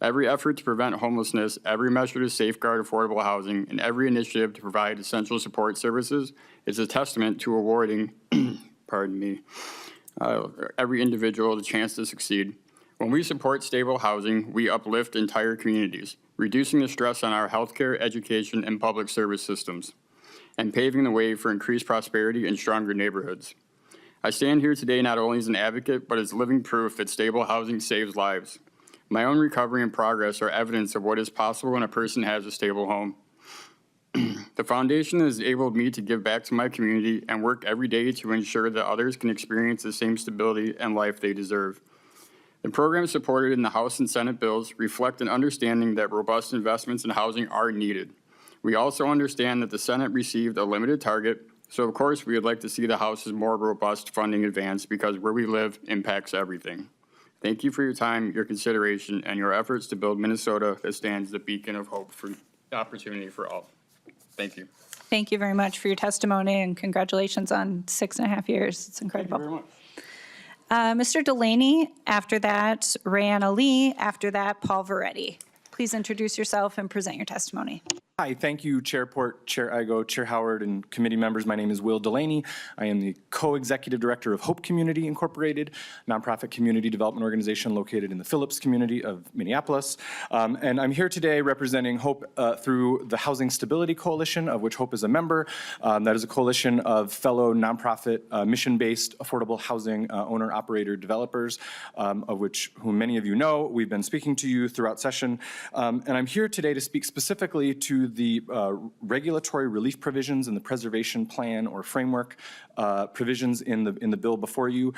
Every effort to prevent homelessness, every measure to safeguard affordable housing, and every initiative to provide essential support services is a testament to awarding every individual the chance to succeed. When we support stable housing, we uplift entire communities, reducing the stress on our healthcare, education, and public service systems, and paving the way for increased prosperity and stronger neighborhoods. I stand here today not only as an advocate, but as living proof that stable housing saves lives. My own recovery and progress are evidence of what is possible when a person has a stable home. The foundation has enabled me to give back to my community and work every day to ensure that others can experience the same stability and life they deserve. The programs supported in the House and Senate bills reflect an understanding that robust investments in housing are needed. We also understand that the Senate received a limited target, so of course we would like to see the House's more robust funding advance because where we live impacts everything. Thank you for your time, your consideration, and your efforts to build Minnesota that stands the beacon of hope for opportunity for all. Thank you. Thank you very much for your testimony, and congratulations on 6.5 years. It's incredible. Thank you very much. Mr. Delaney, after that, Rayanna Lee, after that, Paul Veretti. Please introduce yourself and present your testimony. Hi, thank you, Chair Port, Chair Igo, Chair Howard, and committee members. My name is Will Delaney. I am the co-executive director of Hope Community Incorporated, nonprofit community development organization located in the Phillips community of Minneapolis. And I'm here today representing Hope through the Housing Stability Coalition, of which Hope is a member. That is a coalition of fellow nonprofit, mission-based affordable housing owner-operator developers, of which whom many of you know. We've been speaking to you throughout session. And I'm here today to speak specifically to the regulatory relief provisions in the preservation plan or framework provisions in the bill before you.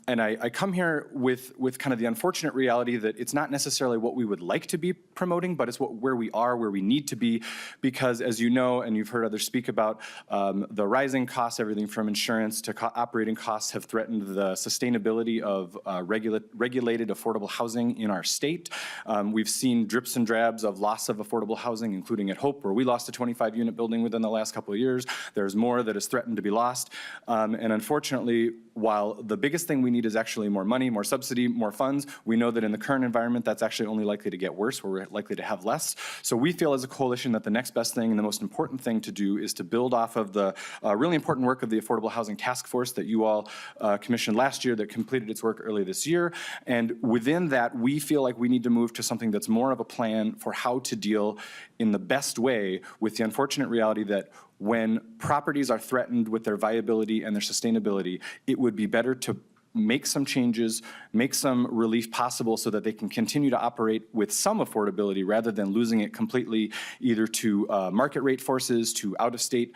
And I come here with kind of the unfortunate reality that it's not necessarily what we would like to be promoting, but it's where we are, where we need to be, because as you know, and you've heard others speak about, the rising costs, everything from insurance to operating costs have threatened the sustainability of regulated affordable housing in our state. We've seen drips and drabs of loss of affordable housing, including at Hope, where we lost a 25-unit building within the last couple of years. There's more that is threatened to be lost. And unfortunately, while the biggest thing we need is actually more money, more subsidy, more funds, we know that in the current environment, that's actually only likely to get worse, where we're likely to have less. So we feel as a coalition that the next best thing and the most important thing to do is to build off of the really important work of the Affordable Housing Task Force that you all commissioned last year, that completed its work early this year. And within that, we feel like we need to move to something that's more of a plan for how to deal in the best way with the unfortunate reality that when properties are threatened with their viability and their sustainability, it would be better to make some changes, make some relief possible so that they can continue to operate with some affordability rather than losing it completely either to market rate forces, to out-of-state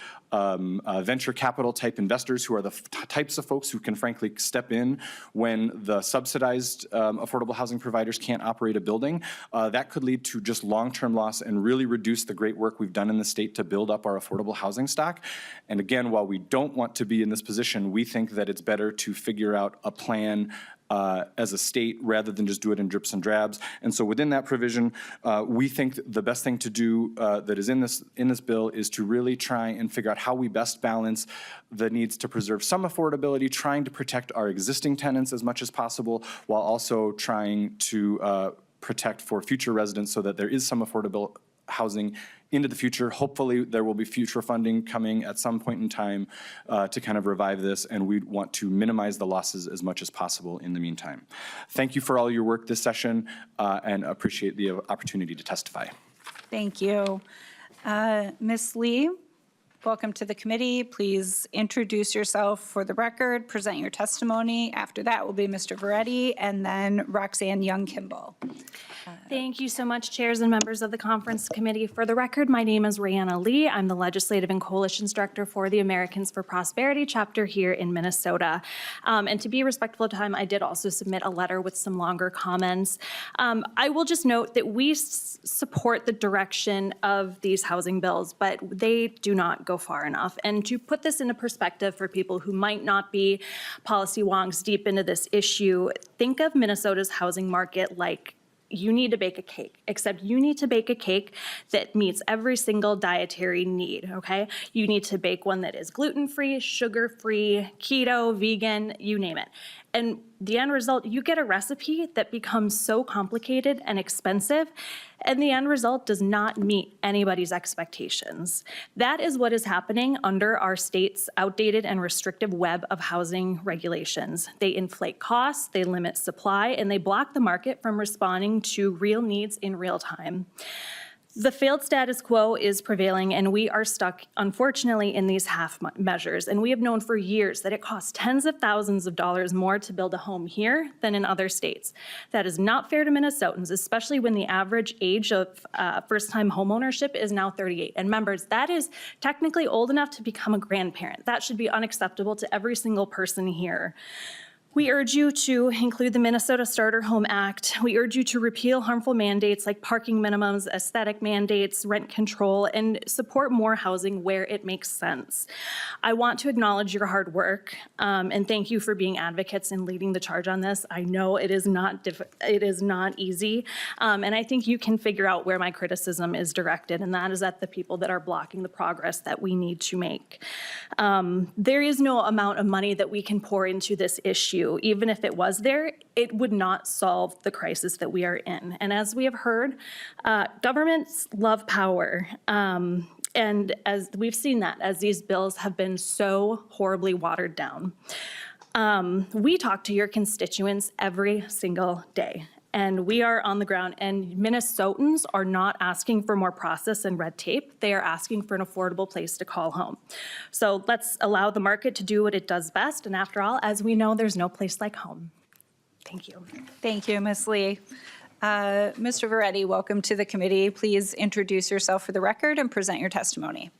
venture capital type investors who are the types of folks who can frankly step in when the subsidized affordable housing providers can't operate a building. That could lead to just long-term loss and really reduce the great work we've done in the state to build up our affordable housing stock. And again, while we don't want to be in this position, we think that it's better to figure out a plan as a state rather than just do it in drips and drabs. And so within that provision, we think the best thing to do that is in this bill is to really try and figure out how we best balance the needs to preserve some affordability, trying to protect our existing tenants as much as possible, while also trying to protect for future residents so that there is some affordable housing into the future. Hopefully there will be future funding coming at some point in time to kind of revive this, and we want to minimize the losses as much as possible in the meantime. Thank you for all your work this session and appreciate the opportunity to testify. Thank you. Ms. Lee, welcome to the committee. Please introduce yourself for the record, present your testimony. After that will be Mr. Veretti and then Roxanne Young-Kimball. Thank you so much, chairs and members of the conference committee. For the record, my name is Rayanna Lee. I'm the Legislative and Coalitions Director for the Americans for Prosperity chapter here in Minnesota. And to be respectful of time, I did also submit a letter with some longer comments. I will just note that we support the direction of these housing bills, but they do not go far enough. And to put this into perspective for people who might not be policy wonks deep into this issue, think of Minnesota's housing market like you need to bake a cake, except you need to bake a cake that meets every single dietary need, okay? You need to bake one that is gluten-free, sugar-free, keto, vegan, you name it. And the end result, you get a recipe that becomes so complicated and expensive, and the end result does not meet anybody's expectations. That is what is happening under our state's outdated and restrictive web of housing regulations. They inflate costs, they limit supply, and they block the market from responding to real needs in real time. The failed status quo is prevailing, and we are stuck, unfortunately, in these half measures. And we have known for years that it costs tens of thousands of dollars more to build a home here than in other states. That is not fair to Minnesotans, especially when the average age of first-time homeownership is now 38. And members, that is technically old enough to become a grandparent. That should be unacceptable to every single person here. We urge you to include the Minnesota Starter Home Act. We urge you to repeal harmful mandates like parking minimums, aesthetic mandates, rent control, and support more housing where it makes sense. I want to acknowledge your hard work and thank you for being advocates and leading the charge on this. I know it is not easy, and I think you can figure out where my criticism is directed, and that is at the people that are blocking the progress that we need to make. There is no amount of money that we can pour into this issue. Even if it was there, it would not solve the crisis that we are in. And as we have heard, governments love power. And as we've seen that as these bills have been so horribly watered down. We talk to your constituents every single day. And we are on the ground, and Minnesotans are not asking for more process and red tape. They are asking for an affordable place to call home. So let's allow the market to do what it does best. And after all, as we know, there's no place like home. Thank you. Thank you, Ms. Lee. Mr. Veretti, welcome to the committee. Please introduce yourself for the record and present your testimony.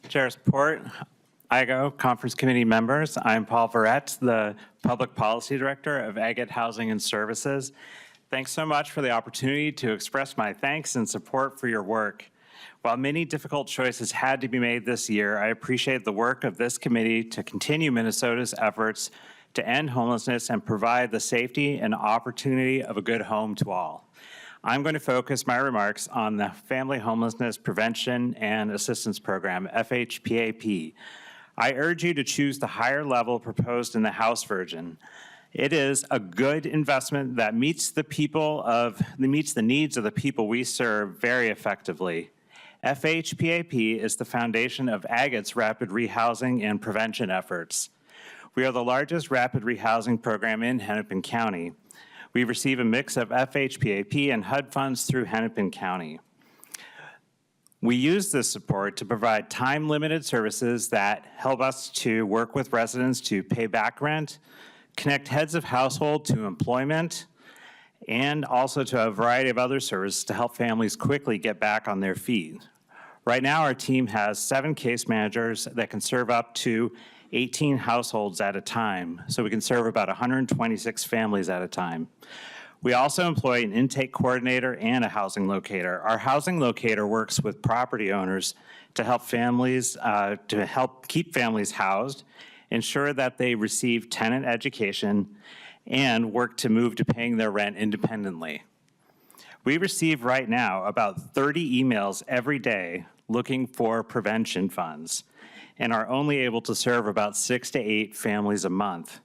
Chair support. IGO Conference Committee members, I'm Paul Verrett, the Public Policy Director of Agate Housing and Services. Thanks so much for the opportunity to express my thanks and support for your work. While many difficult choices had to be made this year, I appreciate the work of this committee to continue Minnesota's efforts to end homelessness and provide the safety and opportunity of a good home to all. I'm going to focus my remarks on the Family Homelessness Prevention and Assistance Program, FHPAP. I urge you to choose the higher level proposed in the House version. It is a good investment that meets the needs of the people we serve very effectively. FHPAP is the foundation of Agate's rapid rehousing and prevention efforts. We are the largest rapid rehousing program in Hennepin County. We receive a mix of FHPAP and HUD funds through Hennepin County. We use this support to provide time-limited services that help us to work with residents to pay back rent, connect heads of household to employment, and also to a variety of other services to help families quickly get back on their feet. Right now, our team has 7 case managers that can serve up to 18 households at a time, so we can serve about 126 families at a time. We also employ an intake coordinator and a housing locator. Our housing locator works with property owners to help keep families housed, ensure that they receive tenant education, and work to move to paying their rent independently. We receive right now about 30 emails every day looking for prevention funds and are only able to serve about 6 to 8 families a month.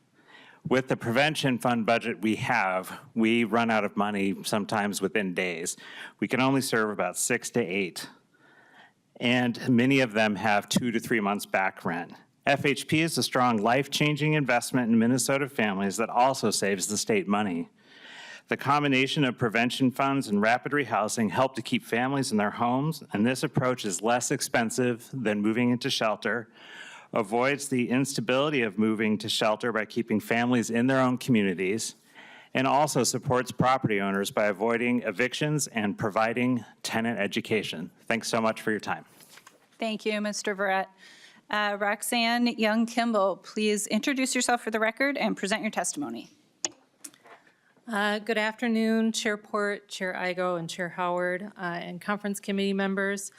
With the prevention fund budget we have, we run out of money sometimes within days. We can only serve about 6 to 8. And many of them have 2 to 3 months back rent. FHP is a strong life-changing investment in Minnesota families that also saves the state money. The combination of prevention funds and rapid rehousing help to keep families in their homes, and this approach is less expensive than moving into shelter, avoids the instability of moving to shelter by keeping families in their own communities, and also supports property owners by avoiding evictions and providing tenant education. Thanks so much for your time. Thank you, Mr. Verrett. Roxanne Young-Kimball, please introduce yourself for the record and present your testimony. Good afternoon, Chair Port, Chair Igo, and Chair Howard, and conference committee members.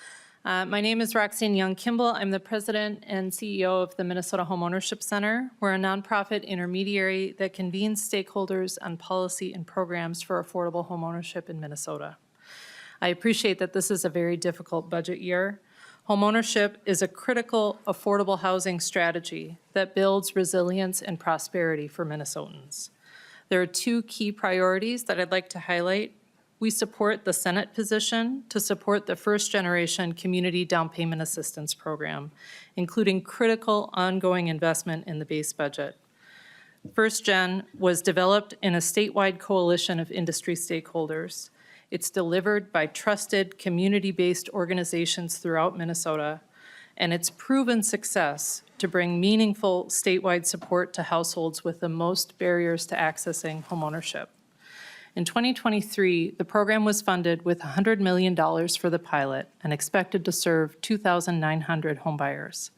My name is Roxanne Young-Kimball. I'm the president and CEO of the Minnesota Homeownership Center. We're a nonprofit intermediary that convenes stakeholders on policy and programs for affordable homeownership in Minnesota. I appreciate that this is a very difficult budget year. Homeownership is a critical, affordable housing strategy that builds resilience and prosperity for Minnesotans. There are two key priorities that I'd like to highlight. We support the Senate position to support the first-generation Community Down Payment Assistance Program, including critical ongoing investment in the base budget. First Gen was developed in a statewide coalition of industry stakeholders. It's delivered by trusted, community-based organizations throughout Minnesota, and its proven success to bring meaningful statewide support to households with the most barriers to accessing homeownership. In 2023, the program was funded with $100 million for the pilot and expected to serve 2,900 homebuyers.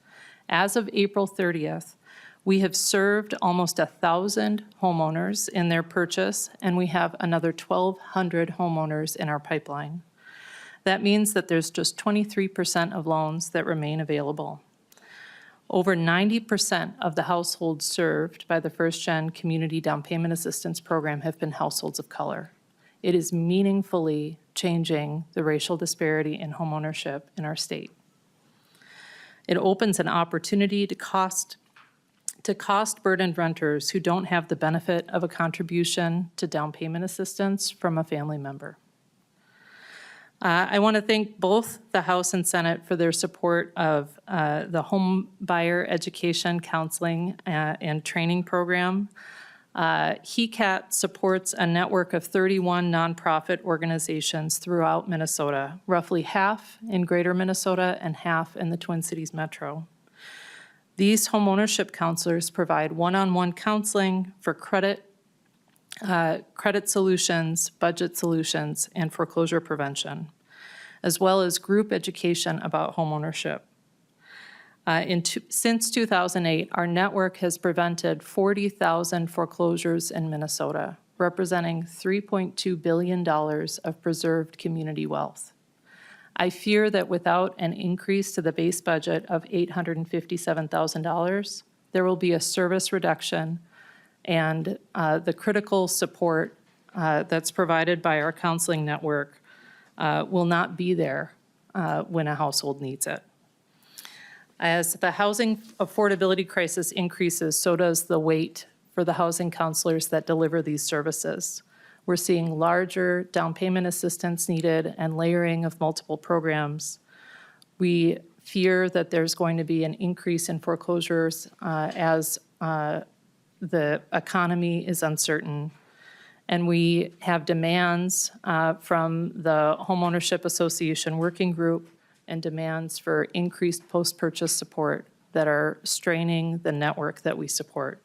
As of April 30th, we have served almost 1,000 homeowners in their purchase, and we have another 1,200 homeowners in our pipeline. That means that there's just 23% of loans that remain available. Over 90% of the households served by the First Gen Community Down Payment Assistance Program have been households of color. It is meaningfully changing the racial disparity in homeownership in our state. It opens an opportunity to cost-burdened renters who don't have the benefit of a contribution to down payment assistance from a family member. I want to thank both the House and Senate for their support of the Home Buyer Education, Counseling, and Training Program. HECAT supports a network of 31 nonprofit organizations throughout Minnesota, roughly half in Greater Minnesota and half in the Twin Cities Metro. These homeownership counselors provide one-on-one counseling for credit solutions, budget solutions, and foreclosure prevention, as well as group education about homeownership. Since 2008, our network has prevented 40,000 foreclosures in Minnesota, representing $3.2 billion of preserved community wealth. I fear that without an increase to the base budget of $857,000, there will be a service reduction, and the critical support that's provided by our counseling network will not be there when a household needs it. As the housing affordability crisis increases, so does the wait for the housing counselors that deliver these services. We're seeing larger down payment assistance needed and layering of multiple programs. We fear that there's going to be an increase in foreclosures as the economy is uncertain. And we have demands from the Homeownership Association Working Group and demands for increased post-purchase support that are straining the network that we support.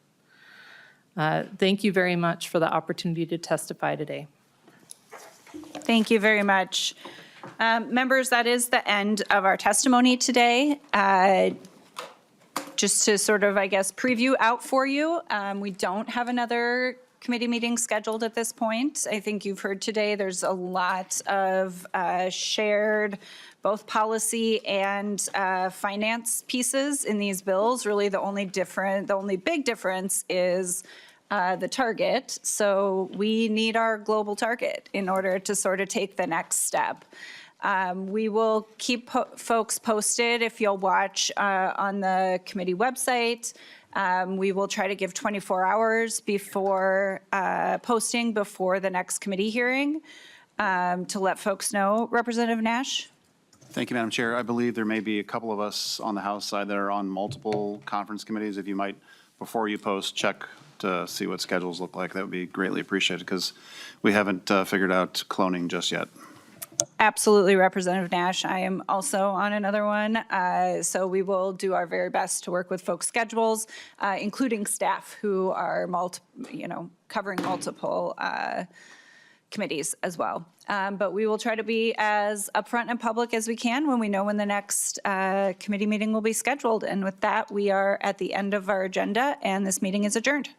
Thank you very much for the opportunity to testify today. Thank you very much. Members, that is the end of our testimony today. Just to sort of, I guess, preview out for you, we don't have another committee meeting scheduled at this point. I think you've heard today there's a lot of shared both policy and finance pieces in these bills. Really the only big difference is the target. So we need our global target in order to sort of take the next step. We will keep folks posted if you'll watch on the committee website. We will try to give 24 hours before posting before the next committee hearing to let folks know. Representative Nash? Thank you, Madam Chair. I believe there may be a couple of us on the House side that are on multiple conference committees. If you might, before you post, check to see what schedules look like. That would be greatly appreciated because we haven't figured out cloning just yet. Absolutely, Representative Nash. I am also on another one. So we will do our very best to work with folks' schedules, including staff who are covering multiple committees as well. But we will try to be as upfront and public as we can when we know when the next committee meeting will be scheduled. And with that, we are at the end of our agenda, and this meeting is adjourned.